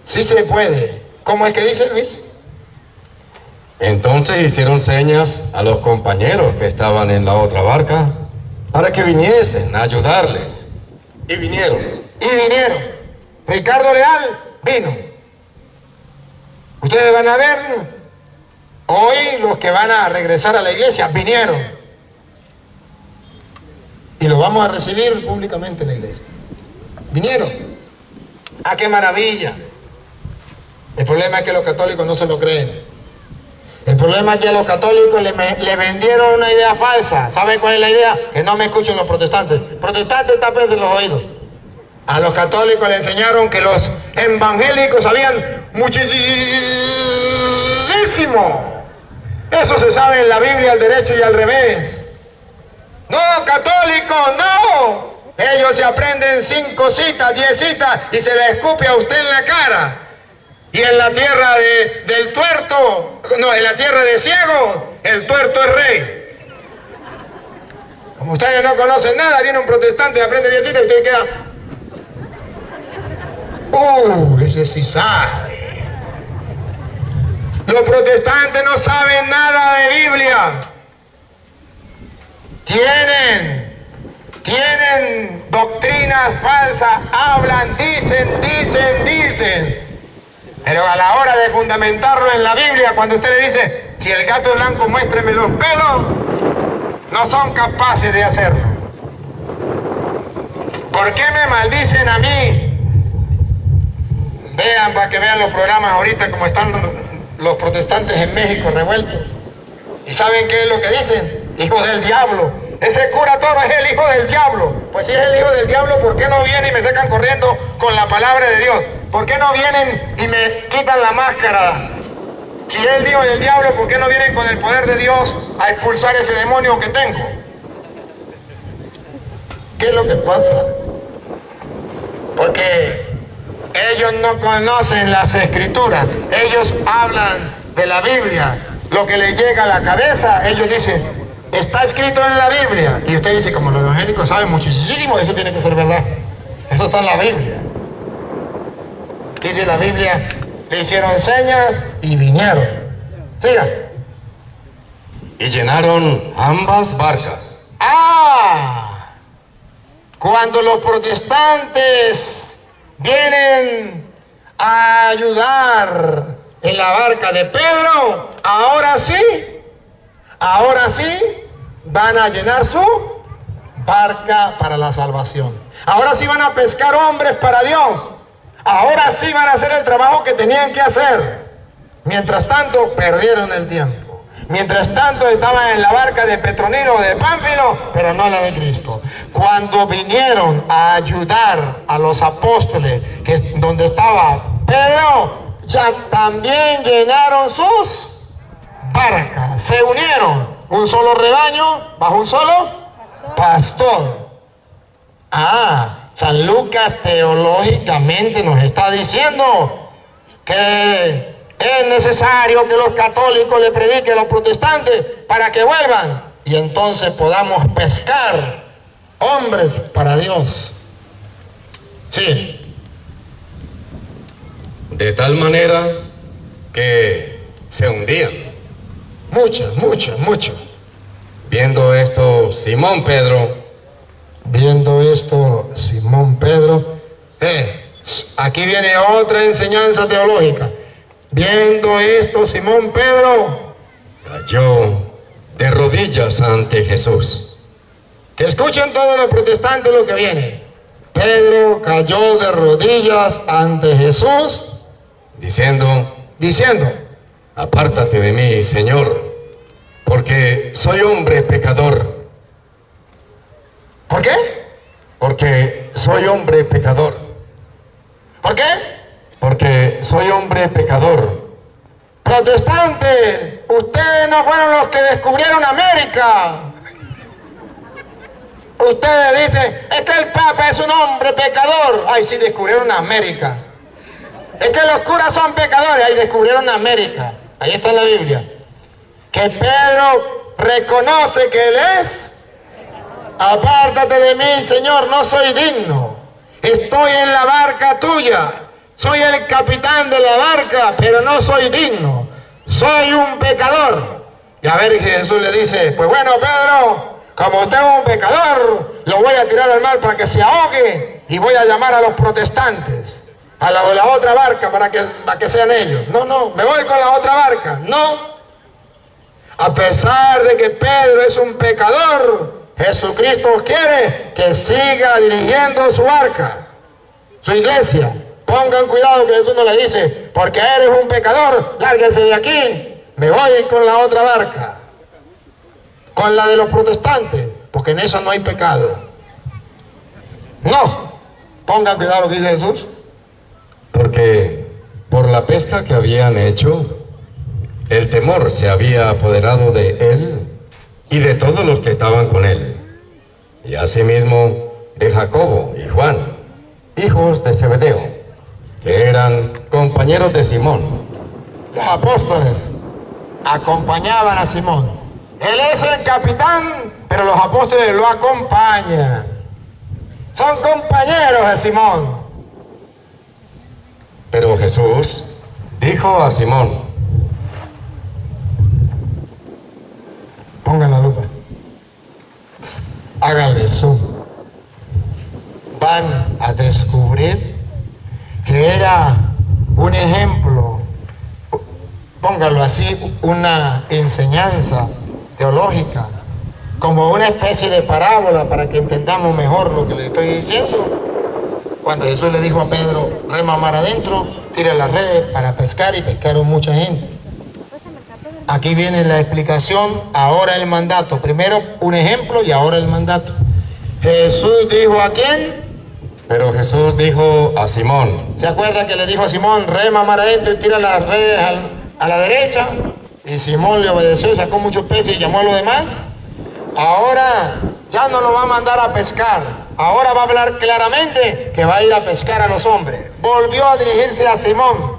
sí se puede. ¿Cómo es que dice Luis? Entonces hicieron señas a los compañeros que estaban en la otra barca para que viniesen a ayudarles. Y vinieron. Ricardo Leal vino. Ustedes van a ver, hoy los que van a regresar a la iglesia vinieron. Y los vamos a recibir públicamente en la iglesia. Vinieron. ¡Ah, qué maravilla! El problema es que los católicos no se lo creen. El problema es que a los católicos le vendieron una idea falsa. ¿Saben cuál es la idea? Que no me escuchen los protestantes. Protestantes, tápense los oídos. A los católicos le enseñaron que los evangélicos sabían muchísimo. Eso se sabe en la Biblia al derecho y al revés. No, católicos, no. Ellos se aprenden 5 citas, 10 citas y se le escupe a usted en la cara. Y en la tierra del tuerto, no, en la tierra de ciego, el tuerto es rey. Como ustedes no conocen nada, viene un protestante y aprende 10 citas y usted queda... ese sí sabe. Los protestantes no saben nada de Biblia. Tienen doctrinas falsas, hablan, dicen. Pero a la hora de fundamentarlo en la Biblia, cuando usted le dice, si el gato es blanco, muéstreme los pelos, no son capaces de hacerlo. ¿Por qué me maldicen a mí? Vean, para que vean los programas ahorita como están los protestantes en México revueltos. ¿Y saben qué es lo que dicen? Hijo del diablo. Ese cura Toro es el hijo del diablo. Pues si es el hijo del diablo, ¿por qué no vienen y me sacan corriendo con la palabra de Dios? ¿Por qué no vienen y me quitan la máscara? Si es el hijo del diablo, ¿por qué no vienen con el poder de Dios a expulsar ese demonio que tengo? ¿Qué es lo que pasa? Porque ellos no conocen las escrituras. Ellos hablan de la Biblia. Lo que les llega a la cabeza, ellos dicen, está escrito en la Biblia. Y usted dice, como los evangélicos saben muchísimo, eso tiene que ser verdad. Eso está en la Biblia. Dice la Biblia, le hicieron señas y vinieron. Siga. Y llenaron ambas barcas. Cuando los protestantes vienen a ayudar en la barca de Pedro, ahora sí van a llenar su barca para la salvación. Ahora sí van a pescar hombres para Dios. Ahora sí van a hacer el trabajo que tenían que hacer. Mientras tanto, perdieron el tiempo. Mientras tanto, estaban en la barca de Petronilo o de Pánfilo, pero no la de Cristo. Cuando vinieron a ayudar a los apóstoles, que es donde estaba Pedro, ya también llenaron sus barcas. Se unieron, un solo rebaño bajo un solo pastor. San Lucas teológicamente nos está diciendo que es necesario que los católicos le prediquen a los protestantes para que vuelvan. y entonces podamos pescar hombres para Dios. Sí. De tal manera que se hundían. Mucho. Viendo esto, Simón Pedro, aquí viene otra enseñanza teológica. Viendo esto, Simón Pedro cayó de rodillas ante Jesús. Que escuchen todos los protestantes lo que viene. Pedro cayó de rodillas ante Jesús, diciendo, apártate de mí, Señor, porque soy hombre pecador. ¿Por qué? Porque soy hombre pecador. ¿Por qué? Porque soy hombre pecador. Protestantes, ustedes no fueron los que descubrieron América. Ustedes dicen, es que el Papa es un hombre pecador. Ay, sí, descubrieron América. Es que los curas son pecadores. Ay, descubrieron América. Ahí está en la Biblia. Que Pedro reconoce que él es. Apártate de mí, Señor, no soy digno. Estoy en la barca tuya. Soy el capitán de la barca, pero no soy digno. Soy un pecador. Y a ver, Jesús le dice, pues bueno, Pedro, como usted es un pecador, lo voy a tirar al mar para que se ahogue y voy a llamar a los protestantes, a la otra barca para que sean ellos. No, me voy con la otra barca. No. A pesar de que Pedro es un pecador, Jesucristo quiere que siga dirigiendo su barca, su iglesia. Pongan cuidado que Jesús no le dice, porque eres un pecador, lárguese de aquí, me voy con la otra barca, con la de los protestantes, porque en eso no hay pecado. No, pongan cuidado lo que dice Jesús. Porque por la pesca que habían hecho, el temor se había apoderado de él y de todos los que estaban con él, y asimismo de Jacobo y Juan, hijos de Zebedeo, que eran compañeros de Simón. Los apóstoles acompañaban a Simón. Él es el capitán, pero los apóstoles lo acompañan. Son compañeros de Simón. Pero Jesús dijo a Simón, pongan la lupa, háganle zoom, van a descubrir que era un ejemplo, póngalo así, una enseñanza teológica, como una especie de parábola para que entendamos mejor lo que le estoy diciendo. Cuando Jesús le dijo a Pedro, rema mar adentro, tira las redes para pescar, y pescaron mucha gente. Aquí viene la explicación, ahora el mandato. Primero un ejemplo y ahora el mandato. Jesús dijo ¿a quién? Pero Jesús dijo a Simón. ¿Se acuerda que le dijo a Simón, rema mar adentro y tira las redes a la derecha? Y Simón le obedeció, sacó muchos peces y llamó a los demás. Ahora ya no lo va a mandar a pescar. Ahora va a hablar claramente que va a ir a pescar a los hombres. Volvió a dirigirse a Simón,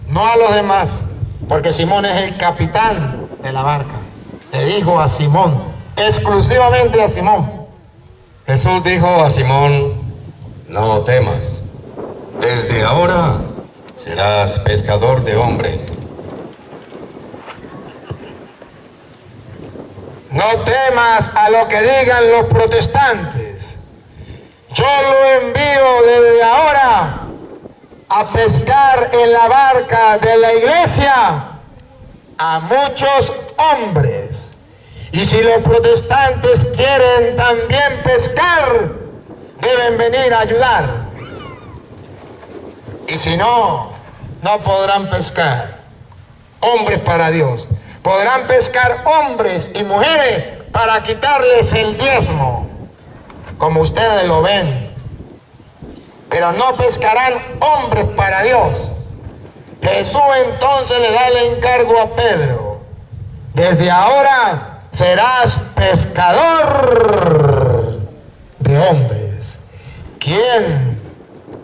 no a los demás, porque Simón es el capitán de la barca. Le dijo a Simón, exclusivamente a Simón. Jesús dijo a Simón, no temas, desde ahora serás pescador de hombres. No temas a lo que digan los protestantes. Yo lo envío desde ahora a pescar en la barca de la iglesia a muchos hombres. Y si los protestantes quieren también pescar, deben venir a ayudar. Y si no, no podrán pescar. Hombres para Dios. Podrán pescar hombres y mujeres para quitarles el diezmo, como ustedes lo ven. Pero no pescarán hombres para Dios. Jesús entonces le da el encargo a Pedro. Desde ahora serás pescador de hombres. ¿Quién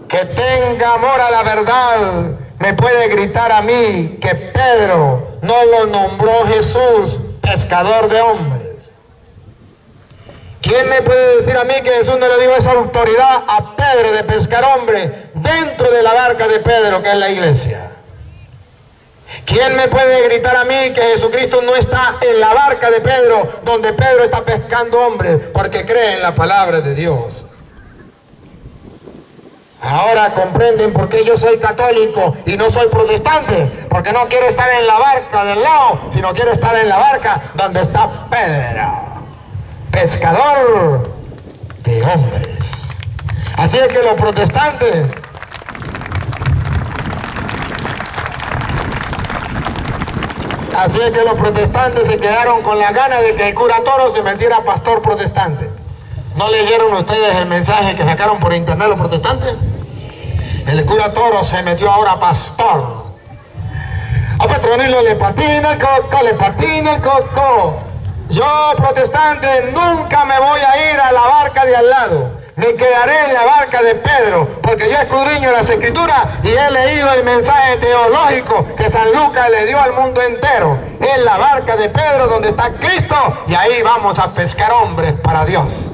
que tenga amor a la verdad me puede gritar a mí que Pedro no lo nombró Jesús pescador de hombres? ¿Quién me puede decir a mí que Jesús no le dio esa autoridad a Pedro de pescar hombres dentro de la barca de Pedro, que es la iglesia? ¿Quién me puede gritar a mí que Jesucristo no está en la barca de Pedro, donde Pedro está pescando hombres, porque cree en la palabra de Dios? Ahora comprenden por qué yo soy católico y no soy protestante, porque no quiero estar en la barca del lado, sino quiero estar en la barca donde está Pedro, pescador de hombres. Así es que los protestantes se quedaron con la gana de que el cura Toro se metiera pastor protestante. ¿No leyeron ustedes el mensaje que sacaron por internet los protestantes? El cura Toro se metió ahora pastor. A Petronilo le patina el coco. Yo, protestante, nunca me voy a ir a la barca de al lado. Me quedaré en la barca de Pedro, porque yo escudriño las escrituras y he leído el mensaje teológico que San Lucas le dio al mundo entero. Es la barca de Pedro donde está Cristo, y ahí vamos a pescar hombres para Dios.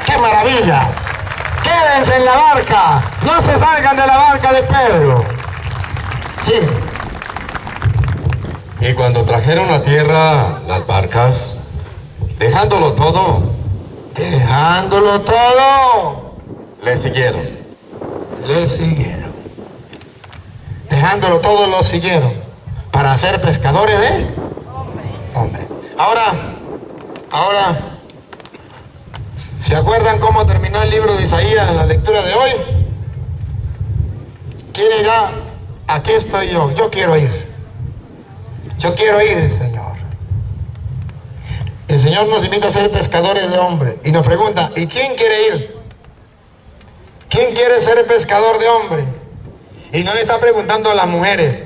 ¡Qué maravilla! Quédense en la barca, no se salgan de la barca de Pedro. Sí. Y cuando trajeron a tierra las barcas, dejándolo todo, le siguieron. Dejándolo todo, lo siguieron para ser pescadores de hombres. Ahora, ¿se acuerdan cómo terminó el libro de Isaías en la lectura de hoy? ¿Quién irá? Aquí estoy yo. Yo quiero ir, Señor. El Señor nos invita a ser pescadores de hombres y nos pregunta, ¿y quién quiere ir? ¿Quién quiere ser pescador de hombres? Y no le está preguntando a las mujeres.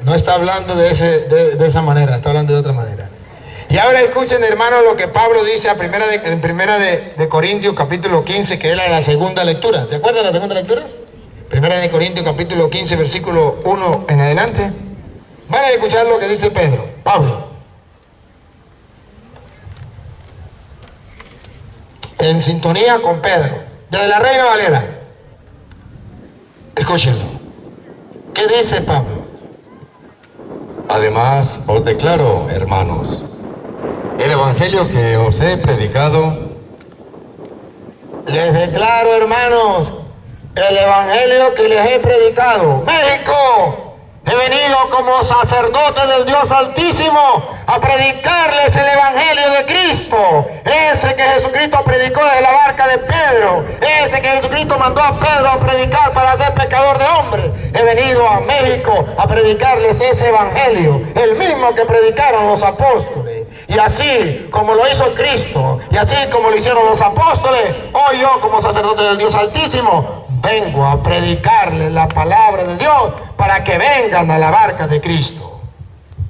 No está hablando de esa manera, está hablando de otra manera. Y ahora escuchen, hermanos, lo que Pablo dice en primera de Corintios capítulo 15, que era la segunda lectura. ¿Se acuerdan de la segunda lectura? Primera de Corintios capítulo 15, versículo 1 en adelante. Van a escuchar lo que dice Pablo. En sintonía con Pedro, desde la Reina Valera. Escúchenlo. ¿Qué dice Pablo? Además, os declaro, hermanos, el evangelio que os he predicado. Les declaro, hermanos, el evangelio que les he predicado. México. He venido como sacerdote del Dios Altísimo a predicarles el evangelio de Cristo. Ese que Jesucristo predicó desde la barca de Pedro. Ese que Jesucristo mandó a Pedro a predicar para ser pescador de hombres. He venido a México a predicarles ese evangelio. El mismo que predicaron los apóstoles. Y así como lo hizo Cristo, y así como lo hicieron los apóstoles, hoy yo como sacerdote del Dios Altísimo vengo a predicarles la palabra de Dios para que vengan a la barca de Cristo.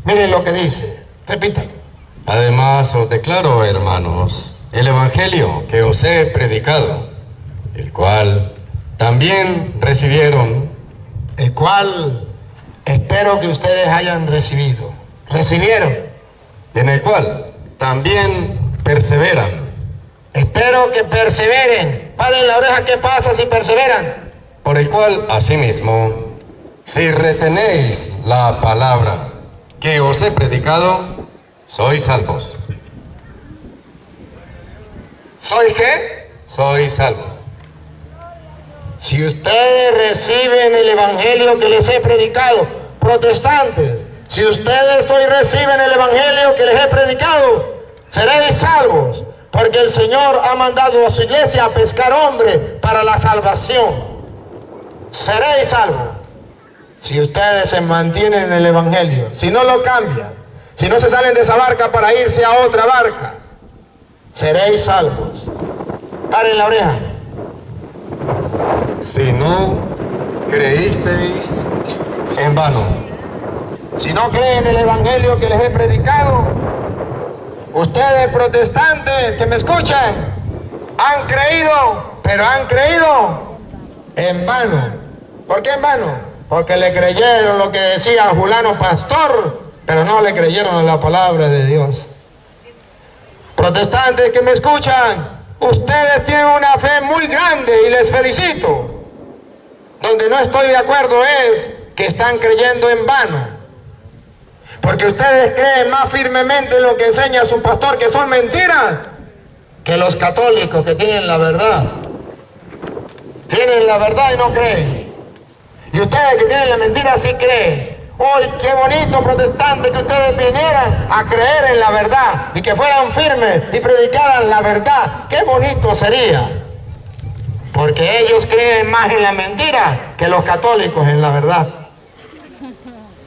Miren lo que dice, repítanlo. Además os declaro, hermanos, el evangelio que os he predicado, el cual también recibieron. El cual espero que ustedes hayan recibido. ¿Recibieron? En el cual también perseveran. Espero que perseveren. Paren la oreja, ¿qué pasa si perseveran? Por el cual, asimismo, si retenéis la palabra que os he predicado, sois salvos. ¿Soy qué? Sois salvos. Si ustedes reciben el evangelio que les he predicado, protestantes, si ustedes hoy reciben el evangelio que les he predicado, seréis salvos. Porque el Señor ha mandado a su iglesia a pescar hombres para la salvación. Seréis salvos si ustedes se mantienen en el evangelio, si no lo cambian, si no se salen de esa barca para irse a otra barca. Seréis salvos. Paren la oreja. Si no creísteis en vano. Si no creen el evangelio que les he predicado, ustedes protestantes que me escuchan, han creído, pero han creído en vano. ¿Por qué en vano? Porque le creyeron lo que decía fulano pastor, pero no le creyeron a la palabra de Dios. Protestantes que me escuchan, ustedes tienen una fe muy grande y les felicito. Donde no estoy de acuerdo es que están creyendo en vano. Porque ustedes creen más firmemente en lo que enseña su pastor, que son mentiras, que los católicos que tienen la verdad. Tienen la verdad y no creen. Y ustedes que tienen la mentira sí creen. ¡Uy, qué bonito, protestantes, que ustedes vinieran a creer en la verdad y que fueran firmes y predicaran la verdad! ¡Qué bonito sería! Porque ellos creen más en la mentira que los católicos en la verdad.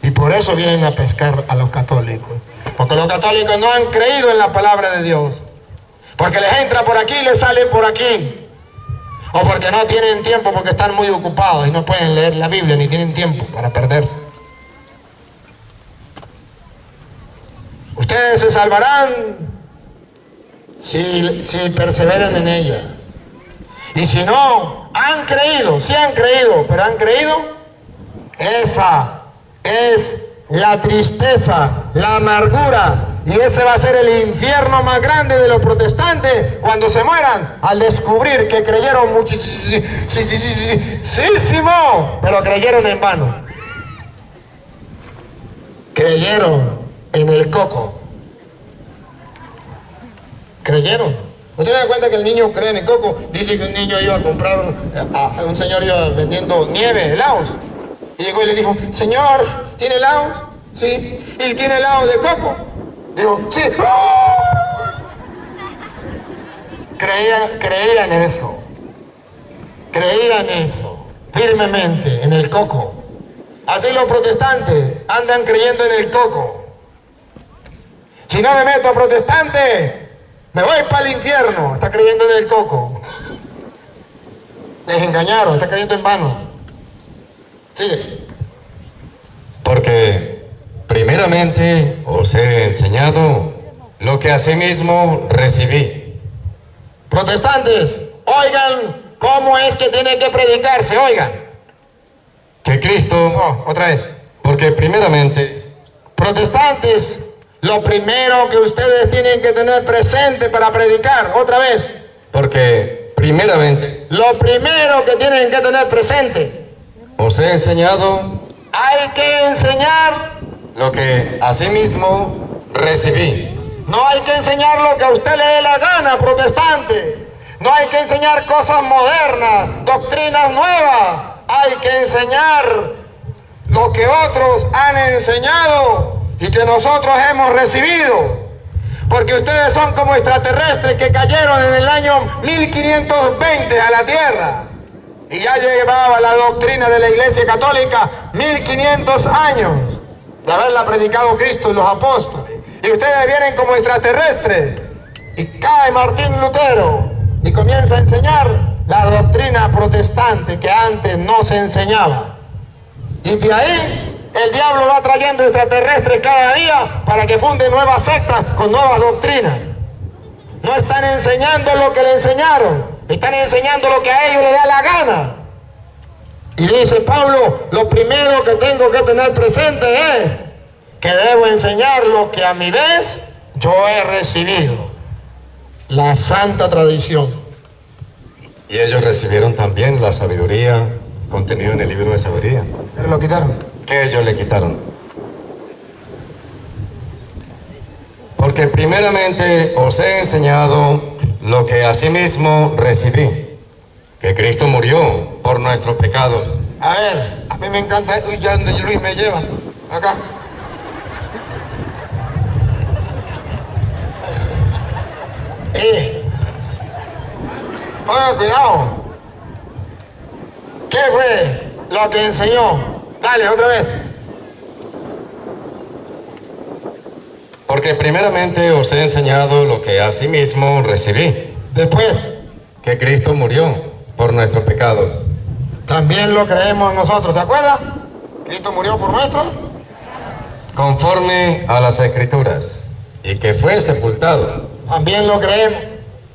Y por eso vienen a pescar a los católicos. Porque los católicos no han creído en la palabra de Dios. Porque les entra por aquí y les salen por aquí. O porque no tienen tiempo, porque están muy ocupados y no pueden leer la Biblia, ni tienen tiempo para perder. Ustedes se salvarán si perseveran en ella. Y si no, han creído, sí han creído, pero han creído, esa es la tristeza, la amargura, y ese va a ser el infierno más grande de los protestantes cuando se mueran, al descubrir que creyeron muchísimo, pero creyeron en vano. Creyeron en el coco. Creyeron. ¿No te das cuenta que el niño cree en el coco? Dice que un niño iba a comprar, un señor iba vendiendo nieve, helados. Y llegó y le dijo, señor, ¿tiene helados? Sí. ¿Y tiene helado de coco? Dijo, sí. Creían en eso. Creían eso, firmemente, en el coco. Así los protestantes andan creyendo en el coco. Si no me meto a protestante, me voy para el infierno. Está creyendo en el coco. Les engañaron, está creyendo en vano. Sigue. Porque primeramente os he enseñado lo que asimismo recibí. Protestantes, oigan cómo es que tiene que predicarse, oigan. Que Cristo... No, otra vez. Porque primeramente... Protestantes, lo primero que ustedes tienen que tener presente para predicar, otra vez. Porque primeramente... Lo primero que tienen que tener presente. Os he enseñado... Hay que enseñar lo que asimismo recibí. No hay que enseñar lo que a usted le dé la gana, protestante. No hay que enseñar cosas modernas, doctrinas nuevas. Hay que enseñar lo que otros han enseñado y que nosotros hemos recibido. Porque ustedes son como extraterrestres que cayeron en el año 1520 a la Tierra. Y ya llevaba la doctrina de la Iglesia Católica 1500 años de haberla predicado Cristo y los apóstoles. Y ustedes vienen como extraterrestres. Y cae Martín Lutero y comienza a enseñar la doctrina protestante que antes no se enseñaba. Y de ahí el diablo va trayendo extraterrestres cada día para que funden nuevas sectas con nuevas doctrinas. No están enseñando lo que le enseñaron, están enseñando lo que a ellos les da la gana. Y dice Pablo, lo primero que tengo que tener presente es que debo enseñar lo que a mi vez yo he recibido. La santa tradición. Y ellos recibieron también la sabiduría contenida en el libro de sabiduría. Pero lo quitaron. Que ellos le quitaron. Porque primeramente os he enseñado lo que asimismo recibí, que Cristo murió por nuestros pecados. A ver, a mí me encanta, ya Luis me lleva, acá. Oiga, cuidado. ¿Qué fue lo que enseñó? Dale, otra vez. Porque primeramente os he enseñado lo que asimismo recibí. Después. Que Cristo murió por nuestros pecados. También lo creemos nosotros, ¿se acuerda? Cristo murió por nuestros. Conforme a las Escrituras. Y que fue sepultado. También lo creemos.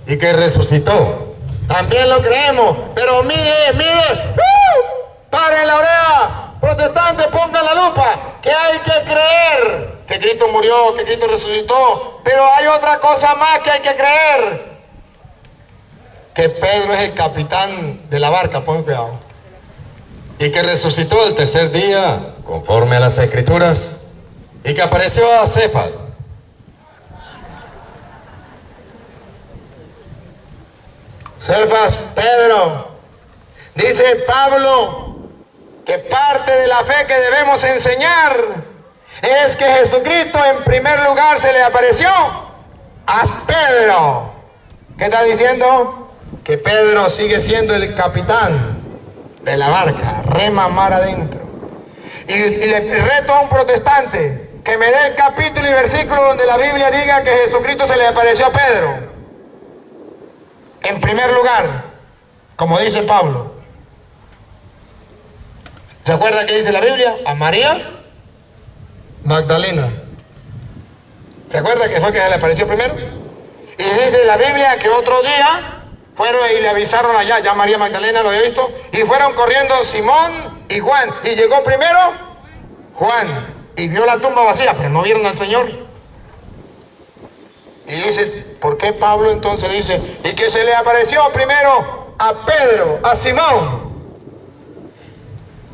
Y que resucitó. También lo creemos. Pero mire. ¡Paren la oreja! Protestantes, pongan la lupa. Que hay que creer que Cristo murió, que Cristo resucitó, pero hay otra cosa más que hay que creer. Que Pedro es el capitán de la barca, pon cuidado. Y que resucitó el tercer día, conforme a las Escrituras, y que apareció a Cefas. Cefas, Pedro. Dice Pablo que parte de la fe que debemos enseñar es que Jesucristo en primer lugar se le apareció a Pedro. ¿Qué está diciendo? Que Pedro sigue siendo el capitán de la barca, rema mar adentro. Y le reto a un protestante que me dé el capítulo y versículo donde la Biblia diga que Jesucristo se le apareció a Pedro en primer lugar, como dice Pablo. ¿Se acuerda qué dice la Biblia? A María Magdalena. ¿Se acuerda que fue que se le apareció primero? Y dice la Biblia que otro día fueron y le avisaron allá, ya María Magdalena lo había visto, y fueron corriendo Simón y Juan. Y llegó primero Juan y vio la tumba vacía, pero no vieron al Señor. Y dice, ¿por qué Pablo entonces dice? Y que se le apareció primero a Pedro, a Simón,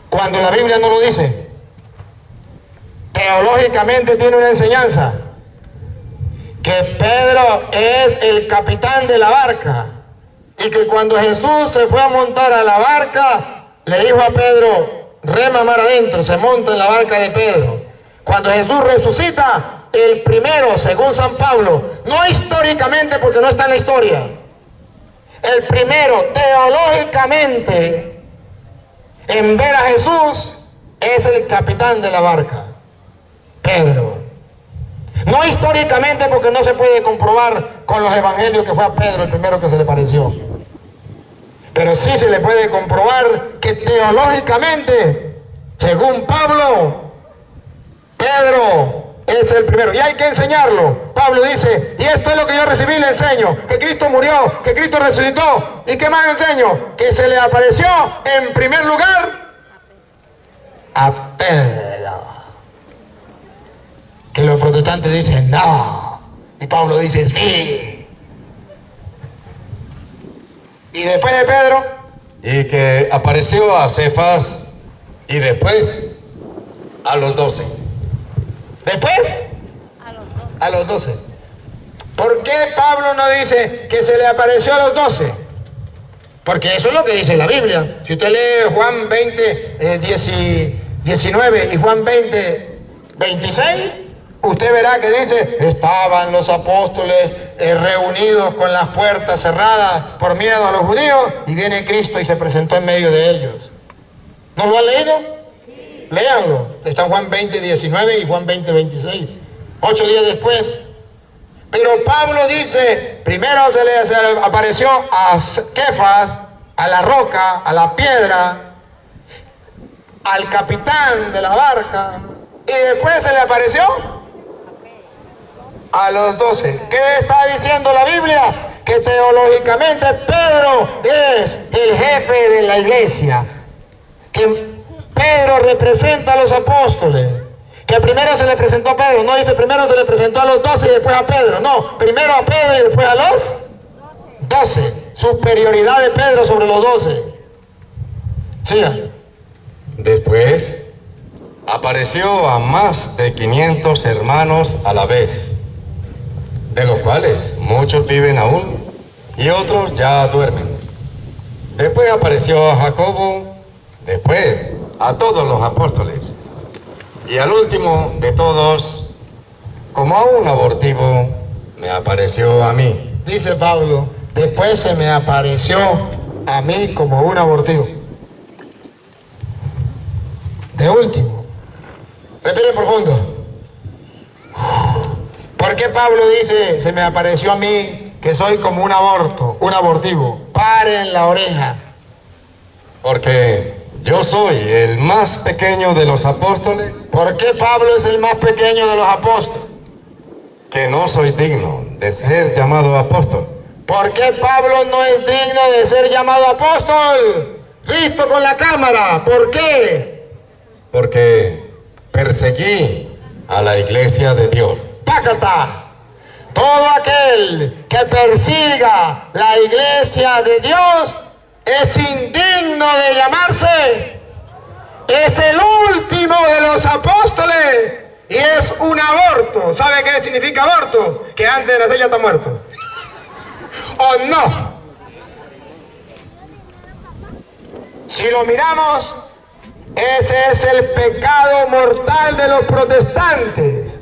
cuando la Biblia no lo dice. Teológicamente tiene una enseñanza, que Pedro es el capitán de la barca, y que cuando Jesús se fue a montar a la barca, le dijo a Pedro, rema mar adentro, se monta en la barca de Pedro. Cuando Jesús resucita, el primero, según San Pablo, no históricamente porque no está en la historia, el primero teológicamente en ver a Jesús es el capitán de la barca, Pedro. No históricamente porque no se puede comprobar con los evangelios que fue a Pedro el primero que se le pareció, pero sí se le puede comprobar que teológicamente, según Pablo, Pedro es el primero, y hay que enseñarlo. Pablo dice, y esto es lo que yo recibí y le enseño, que Cristo murió, que Cristo resucitó. ¿Y qué más enseño? Que se le apareció en primer lugar a Pedro. Que los protestantes dicen, no, y Pablo dice, sí. Y después de Pedro, Y que apareció a Cefas y después a los 12. después a los 12. ¿Por qué Pablo no dice que se le apareció a los 12? Porque eso es lo que dice la Biblia. Si usted lee Juan 20, 19 y Juan 20, 26, usted verá que dice, estaban los apóstoles reunidos con las puertas cerradas por miedo a los judíos, y viene Cristo y se presentó en medio de ellos. ¿No lo han leído? Sí. Léanlo. Está en Juan 20, 19 y Juan 20, 26. 8 días después. Pero Pablo dice, primero se le apareció a Cefas, a la roca, a la piedra, al capitán de la barca, y después se le apareció a los 12. ¿Qué está diciendo la Biblia? Que teológicamente Pedro es el jefe de la iglesia, que Pedro representa a los apóstoles, que primero se le presentó a Pedro, no dice primero se le presentó a los 12 y después a Pedro, no, primero a Pedro y después a los 12, superioridad de Pedro sobre los 12. Sigan. Después apareció a más de 500 hermanos a la vez, de los cuales muchos viven aún y otros ya duermen. Después apareció a Jacobo, después a todos los apóstoles, y al último de todos, como a un abortivo, me apareció a mí. Dice Pablo, después se me apareció a mí como un abortivo. De último, respiren profundo. ¿Por qué Pablo dice, se me apareció a mí que soy como un aborto, un abortivo? Paren la oreja. Porque yo soy el más pequeño de los apóstoles. ¿Por qué Pablo es el más pequeño de los apóstoles? Que no soy digno de ser llamado apóstol. ¿Por qué Pablo no es digno de ser llamado apóstol? Listo con la cámara. ¿Por qué? Porque perseguí a la iglesia de Dios. ¡Pácata! Todo aquel que persiga la iglesia de Dios es indigno de llamarse. Es el último de los apóstoles y es un aborto. ¿Sabe qué significa aborto? Que antes de nacer ya está muerto. ¿O no? Si lo miramos, ese es el pecado mortal de los protestantes.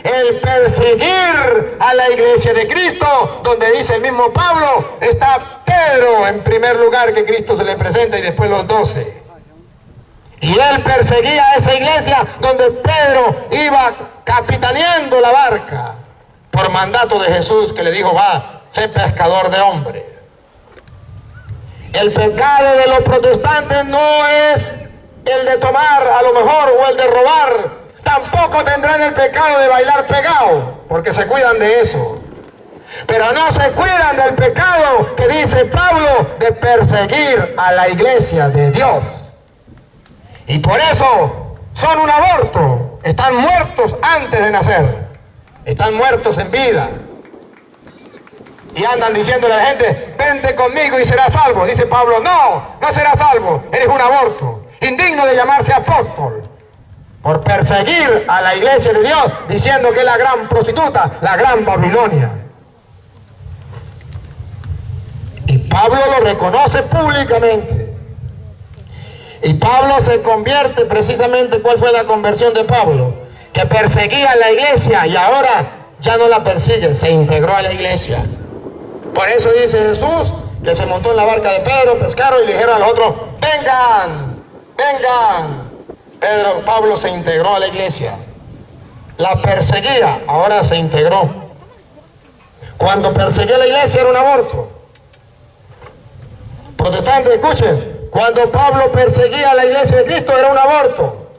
El perseguir a la iglesia de Cristo, donde dice el mismo Pablo, está Pedro en primer lugar, que Cristo se le presenta, y después los 12. Y él perseguía a esa iglesia donde Pedro iba capitaneando la barca por mandato de Jesús, que le dijo: va, sé pescador de hombres. El pecado de los protestantes no es el de tomar a lo mejor o el de robar. Tampoco tendrán el pecado de bailar pegado, porque se cuidan de eso. Pero no se cuidan del pecado que dice Pablo de perseguir a la iglesia de Dios. Y por eso son un aborto. Están muertos antes de nacer. Están muertos en vida. Y andan diciéndole a la gente: vente conmigo y serás salvo. Dice Pablo: no, no serás salvo. Eres un aborto, indigno de llamarse apóstol, por perseguir a la iglesia de Dios, diciendo que es la gran prostituta, la gran Babilonia. Y Pablo lo reconoce públicamente. Y Pablo se convierte precisamente. ¿Cuál fue la conversión de Pablo? Que perseguía a la iglesia y ahora ya no la persigue, se integró a la iglesia. Por eso dice Jesús que se montó en la barca de Pedro, pescaron y le dijeron a los otros: vengan, vengan. Pablo se integró a la iglesia. La perseguía, ahora se integró. Cuando perseguía a la iglesia era un aborto. Protestantes, escuchen, cuando Pablo perseguía a la iglesia de Cristo era un aborto.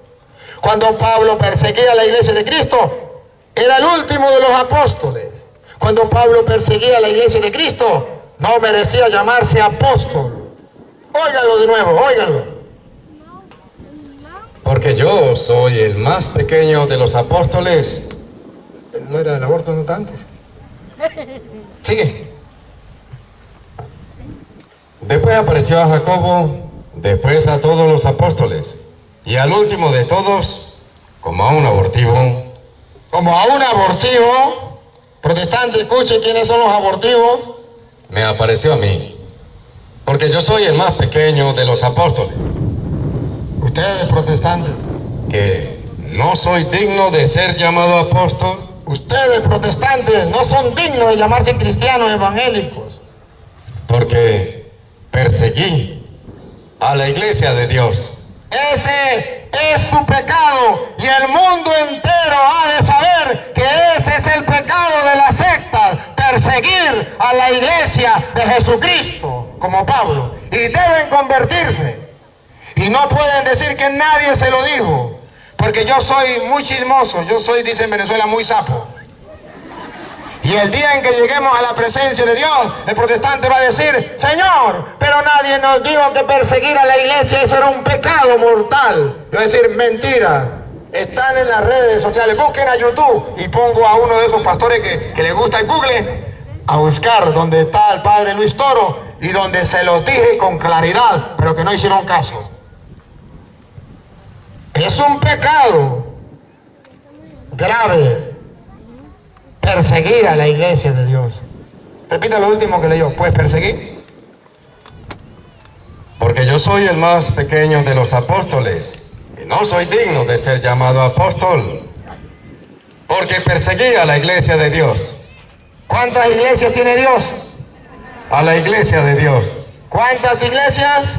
Cuando Pablo perseguía a la iglesia de Cristo era el último de los apóstoles. Cuando Pablo perseguía a la iglesia de Cristo no merecía llamarse apóstol. Óiganlo de nuevo, óiganlo. Porque yo soy el más pequeño de los apóstoles. ¿No era el aborto no antes? Sigue. Después apareció a Jacobo, después a todos los apóstoles, y al último de todos, como a un abortivo. Como a un abortivo. Protestante, escuche quiénes son los abortivos. Me apareció a mí, porque yo soy el más pequeño de los apóstoles. Ustedes, protestantes, Que no soy digno de ser llamado apóstol. ustedes, protestantes, no son dignos de llamarse cristianos evangélicos. Porque perseguí a la iglesia de Dios. Ese es su pecado y el mundo entero ha de saber que ese es el pecado de las sectas: perseguir a la iglesia de Jesucristo, como Pablo, y deben convertirse. Y no pueden decir que nadie se lo dijo, porque yo soy muy chismoso, yo soy, dice en Venezuela, muy sapo. Y el día en que lleguemos a la presencia de Dios, el protestante va a decir: Señor, pero nadie nos dijo que perseguir a la iglesia eso era un pecado mortal. Yo voy a decir: mentira. Están en las redes sociales, busquen a YouTube y pongo a uno de esos pastores que le gusta el Google a buscar donde está el padre Luis Toro y donde se los dije con claridad, pero que no hicieron caso. Es un pecado grave perseguir a la iglesia de Dios. Repita lo último que leyó: ¿puedes perseguir? Porque yo soy el más pequeño de los apóstoles, y no soy digno de ser llamado apóstol, porque perseguí a la iglesia de Dios. ¿Cuántas iglesias tiene Dios? A la iglesia de Dios. ¿Cuántas iglesias?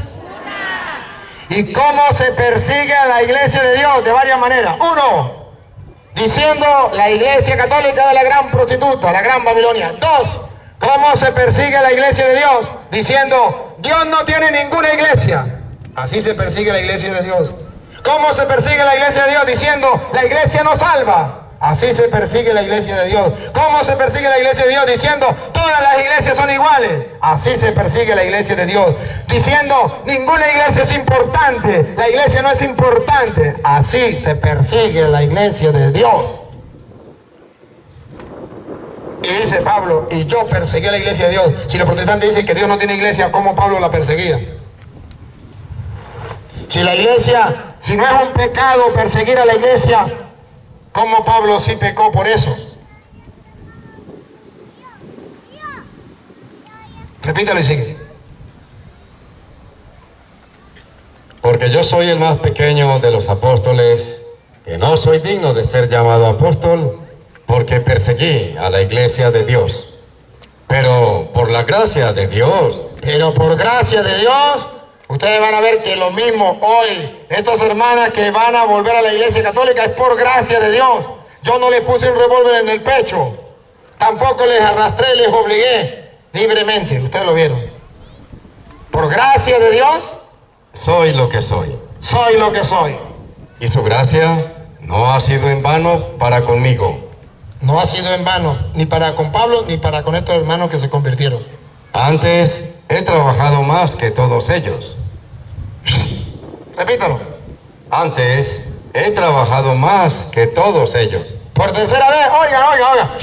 ¿Y cómo se persigue a la iglesia de Dios? De varias maneras. Uno, diciendo la iglesia católica de la gran prostituta, la gran Babilonia. Dos, ¿cómo se persigue a la iglesia de Dios? Diciendo: Dios no tiene ninguna iglesia. Así se persigue la iglesia de Dios. ¿Cómo se persigue la iglesia de Dios? Diciendo: la iglesia no salva. Así se persigue la iglesia de Dios. ¿Cómo se persigue la iglesia de Dios? Diciendo, todas las iglesias son iguales. Así se persigue la iglesia de Dios. Diciendo, ninguna iglesia es importante. La iglesia no es importante. Así se persigue la iglesia de Dios. Y dice Pablo, y yo perseguí a la iglesia de Dios. Si los protestantes dicen que Dios no tiene iglesia, ¿cómo Pablo la perseguía? Si la iglesia, si no es un pecado perseguir a la iglesia, ¿cómo Pablo sí pecó por eso? Repítalo y sigue. Porque yo soy el más pequeño de los apóstoles, que no soy digno de ser llamado apóstol, porque perseguí a la iglesia de Dios. Pero por la gracia de Dios. Pero por gracia de Dios, ustedes van a ver que lo mismo hoy, estas hermanas que van a volver a la iglesia católica, es por gracia de Dios. Yo no les puse un revólver en el pecho, tampoco les arrastré, les obligué, libremente, ustedes lo vieron. Por gracia de Dios, soy lo que soy. Soy lo que soy. Y su gracia no ha sido en vano para conmigo. No ha sido en vano, ni para con Pablo, ni para con estos hermanos que se convirtieron. Antes he trabajado más que todos ellos. Repítalo. Antes he trabajado más que todos ellos. Por tercera vez, oiga.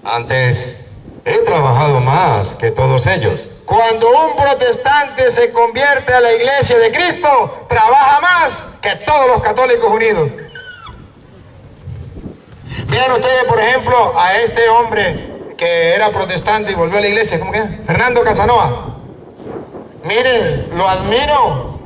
Antes he trabajado más que todos ellos. Cuando un protestante se convierte a la iglesia de Cristo, trabaja más que todos los católicos unidos. Vean ustedes, por ejemplo, a este hombre que era protestante y volvió a la iglesia, ¿cómo que es? Fernando Casanova. Miren, lo admiro.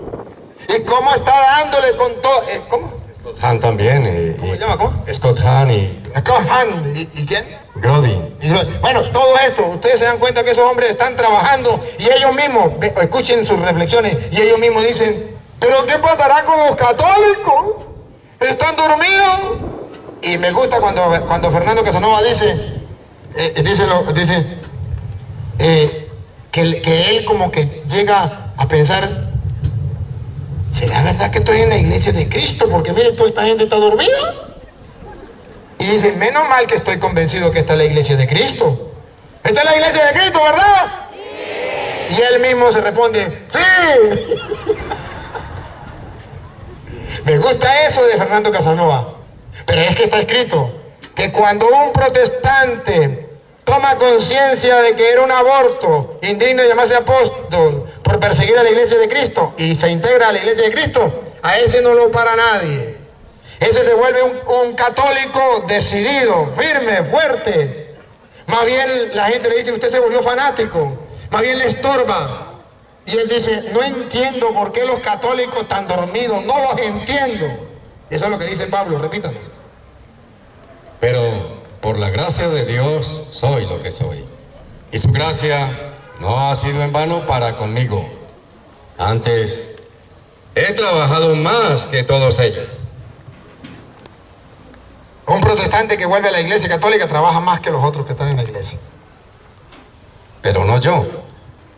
¿Y cómo está dándole con todo? ¿Cómo? Scott Hahn también. ¿Cómo se llama? ¿Cómo? Scott Hahn y... Scott Hahn. ¿Y quién? Grody. Bueno, todo esto, ustedes se dan cuenta que esos hombres están trabajando y ellos mismos, escuchen sus reflexiones, y ellos mismos dicen, ¿pero qué pasará con los católicos? ¿Están dormidos? Y me gusta cuando Fernando Casanova dice que él como que llega a pensar, ¿será verdad que estoy en la iglesia de Cristo? Porque mire, toda esta gente está dormida. Y dice, menos mal que estoy convencido que esta es la iglesia de Cristo. Esta es la iglesia de Cristo, ¿verdad? Sí. Y él mismo se responde, ¡sí! Me gusta eso de Fernando Casanova. Pero es que está escrito que cuando un protestante toma conciencia de que era un aborto indigno de llamarse apóstol por perseguir a la iglesia de Cristo y se integra a la iglesia de Cristo, a ese no lo para nadie. Ese se vuelve un católico decidido, firme, fuerte. Más bien la gente le dice, usted se volvió fanático, más bien le estorba. Y él dice, no entiendo por qué los católicos están dormidos, no los entiendo. Eso es lo que dice Pablo, repítalo. Pero por la gracia de Dios soy lo que soy. Y su gracia no ha sido en vano para conmigo. Antes he trabajado más que todos ellos. Un protestante que vuelve a la iglesia católica trabaja más que los otros que están en la iglesia. Pero no yo,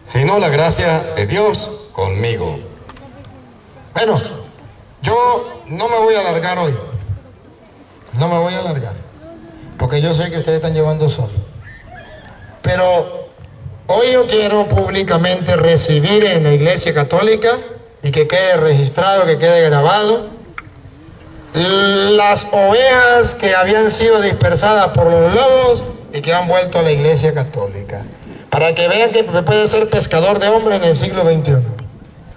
sino la gracia de Dios conmigo. Bueno, yo no me voy a alargar hoy. No me voy a alargar. Porque yo sé que ustedes están llevando sol. Pero hoy yo quiero públicamente recibir en la iglesia católica y que quede registrado, que quede grabado, las ovejas que habían sido dispersadas por los lobos y que han vuelto a la iglesia católica. Para que vean que se puede ser pescador de hombres en el siglo XXI.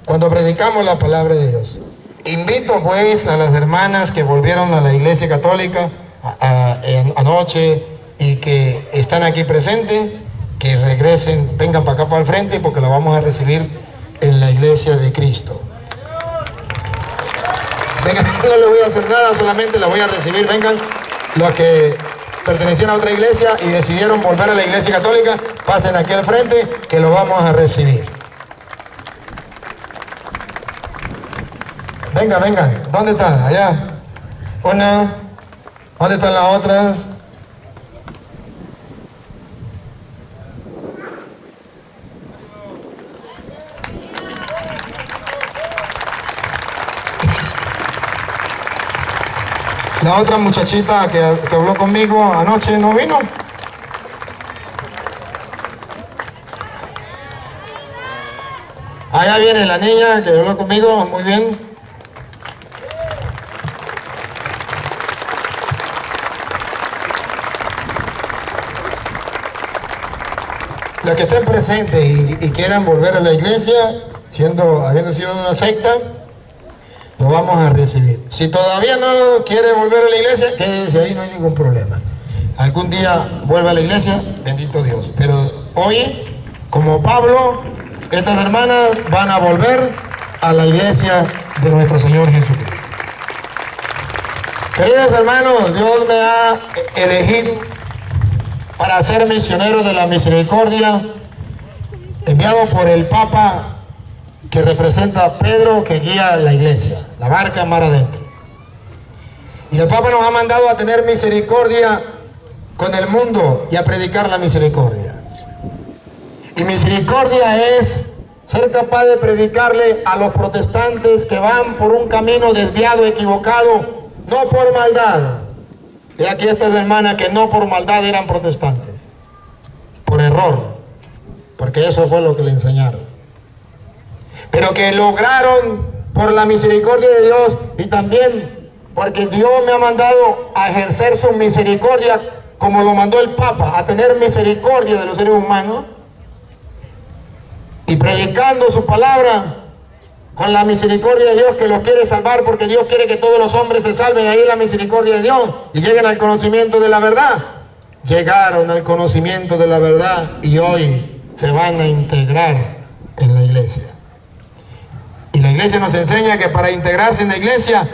Cuando predicamos la palabra de Dios. Invito pues a las hermanas que volvieron a la iglesia católica anoche y que están aquí presentes, que regresen, vengan para acá para el frente porque la vamos a recibir en la iglesia de Cristo. Vengan, no les voy a hacer nada, solamente la voy a recibir. Vengan los que pertenecían a otra iglesia y decidieron volver a la iglesia católica, pasen aquí al frente que lo vamos a recibir. Venga, venga, ¿dónde están? Allá. Una. ¿Dónde están las otras? La otra muchachita que habló conmigo anoche no vino. Allá viene la niña que habló conmigo, muy bien. Los que estén presentes y quieran volver a la iglesia, habiendo sido una secta, lo vamos a recibir. Si todavía no quiere volver a la iglesia, quédese ahí, no hay ningún problema. Algún día vuelva a la iglesia, bendito Dios. Pero hoy, como Pablo, estas hermanas van a volver a la iglesia de nuestro Señor Jesucristo. Queridos hermanos, Dios me ha elegido para ser misionero de la misericordia, enviado por el Papa que representa a Pedro, que guía la iglesia, la barca mar adentro. Y el Papa nos ha mandado a tener misericordia con el mundo y a predicar la misericordia. Y misericordia es ser capaz de predicarle a los protestantes que van por un camino desviado, equivocado, no por maldad. Y aquí estas hermanas que no por maldad eran protestantes, por error, porque eso fue lo que le enseñaron. Pero que lograron por la misericordia de Dios y también porque Dios me ha mandado a ejercer su misericordia como lo mandó el Papa, a tener misericordia de los seres humanos y predicando su palabra con la misericordia de Dios que los quiere salvar, porque Dios quiere que todos los hombres se salven. Ahí la misericordia de Dios y lleguen al conocimiento de la verdad. Llegaron al conocimiento de la verdad y hoy se van a integrar en la iglesia. Y la iglesia nos enseña que para integrarse en la iglesia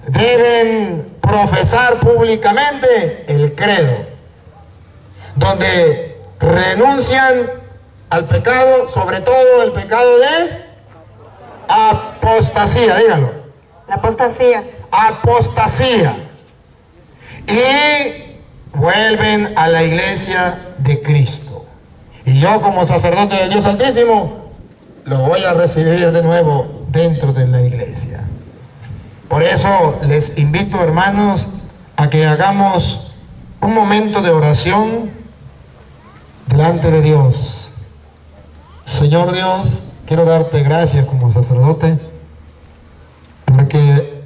deben profesar públicamente el credo, donde renuncian al pecado, sobre todo el pecado de apostasía, díganlo. La apostasía. Apostasía. Y vuelven a la iglesia de Cristo. Y yo como sacerdote del Dios Altísimo, lo voy a recibir de nuevo dentro de la iglesia. Por eso les invito, hermanos, a que hagamos un momento de oración delante de Dios. Señor Dios, quiero darte gracias como sacerdote porque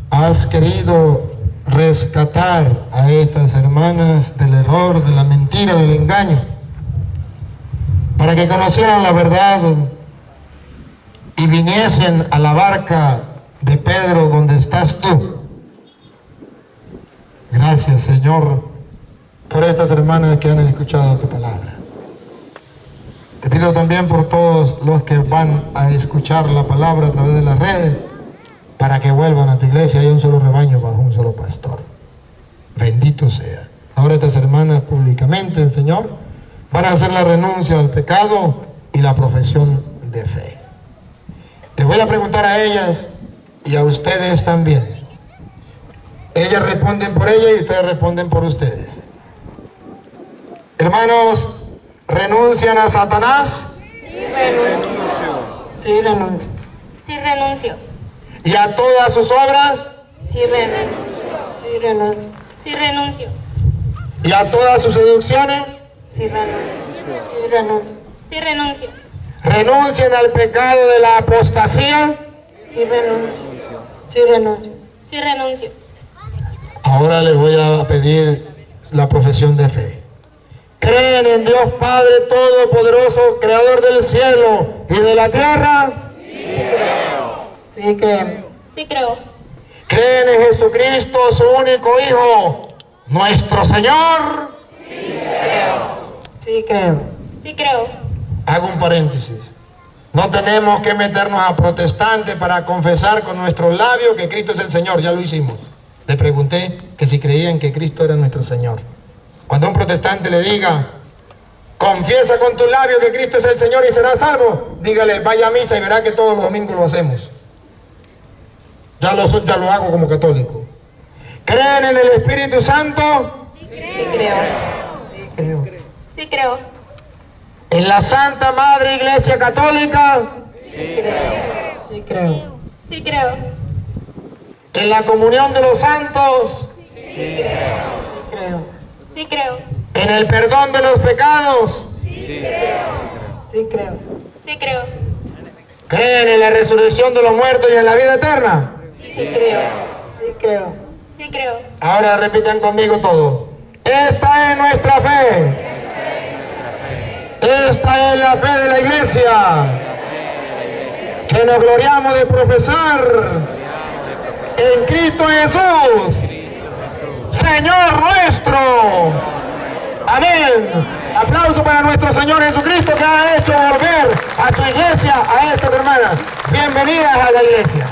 has querido rescatar a estas hermanas del error, de la mentira, del engaño, para que conocieran la verdad y viniesen a la barca de Pedro donde estás tú. Gracias, Señor, por estas hermanas que han escuchado tu palabra. Te pido también por todos los que van a escuchar la palabra a través de las redes, para que vuelvan a tu iglesia. Hay un solo rebaño bajo un solo pastor. Bendito sea. Ahora estas hermanas públicamente, Señor, van a hacer la renuncia al pecado y la profesión de fe. Les voy a preguntar a ellas y a ustedes también. Ellas responden por ellas y ustedes responden por ustedes. Hermanos, ¿renuncian a Satanás? Sí, renuncio. Sí, renuncio. Sí, renuncio. ¿Y a todas sus obras? Sí, renuncio. Sí, renuncio. Sí, renuncio. ¿Y a todas sus seducciones? Sí, renuncio. Sí, renuncio. Sí, renuncio. ¿Renuncian al pecado de la apostasía? Sí, renuncio. Sí, renuncio. Sí, renuncio. Ahora les voy a pedir la profesión de fe. ¿Creen en Dios Padre Todopoderoso, Creador del cielo y de la tierra? Sí, creo. Sí, creo. Sí, creo. ¿Creen en Jesucristo, su único Hijo, nuestro Señor? Sí, creo. Sí, creo. Sí, creo. Hago un paréntesis. No tenemos que meternos a protestantes para confesar con nuestros labios que Cristo es el Señor. Ya lo hicimos. Le pregunté que si creían que Cristo era nuestro Señor. Cuando un protestante le diga, confiesa con tus labios que Cristo es el Señor y serás salvo, dígale, vaya a misa y verá que todos los domingos lo hacemos. Ya lo hago como católico. ¿Creen en el Espíritu Santo? Sí, creo. Sí, creo. Sí, creo. ¿En la Santa Madre Iglesia Católica? Sí, creo. Sí, creo. Sí, creo. ¿En la comunión de los santos? Sí, Creo. Sí creo. En el perdón de los pecados. Sí creo. Sí creo. ¿Creen en la resurrección de los muertos y en la vida eterna? Sí creo. Sí creo. Sí creo. Ahora repitan conmigo todos. Esta es nuestra fe. Esta es la fe de la iglesia. Que nos gloriamos de profesar en Cristo Jesús, Señor nuestro. Amén. Aplauso para nuestro Señor Jesucristo, que ha hecho volver a su iglesia a estas hermanas. Bienvenidas a la iglesia.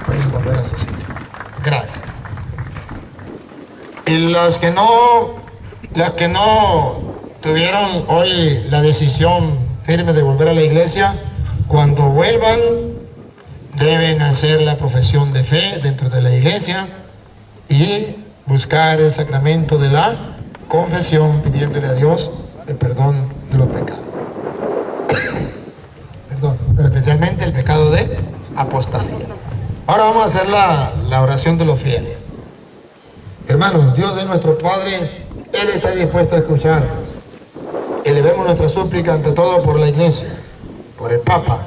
Pueden volver a su sitio. Gracias. Y las que no tuvieron hoy la decisión firme de volver a la iglesia, cuando vuelvan deben hacer la profesión de fe dentro de la iglesia y buscar el sacramento de la confesión, pidiéndole a Dios el perdón de los pecados. Perdón, pero especialmente el pecado de apostasía. Ahora vamos a hacer la oración de los fieles. Hermanos, Dios es nuestro Padre, Él está dispuesto a escucharnos. Elevemos nuestra súplica ante todo por la iglesia, por el Papa,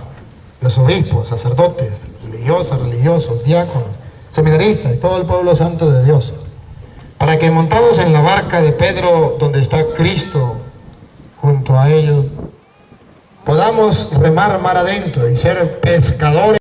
los obispos, sacerdotes, religiosas, religiosos, diáconos, seminaristas y todo el pueblo santo de Dios, para que montados en la barca de Pedro, donde está Cristo, junto a ellos, podamos remar mar adentro y ser pescadores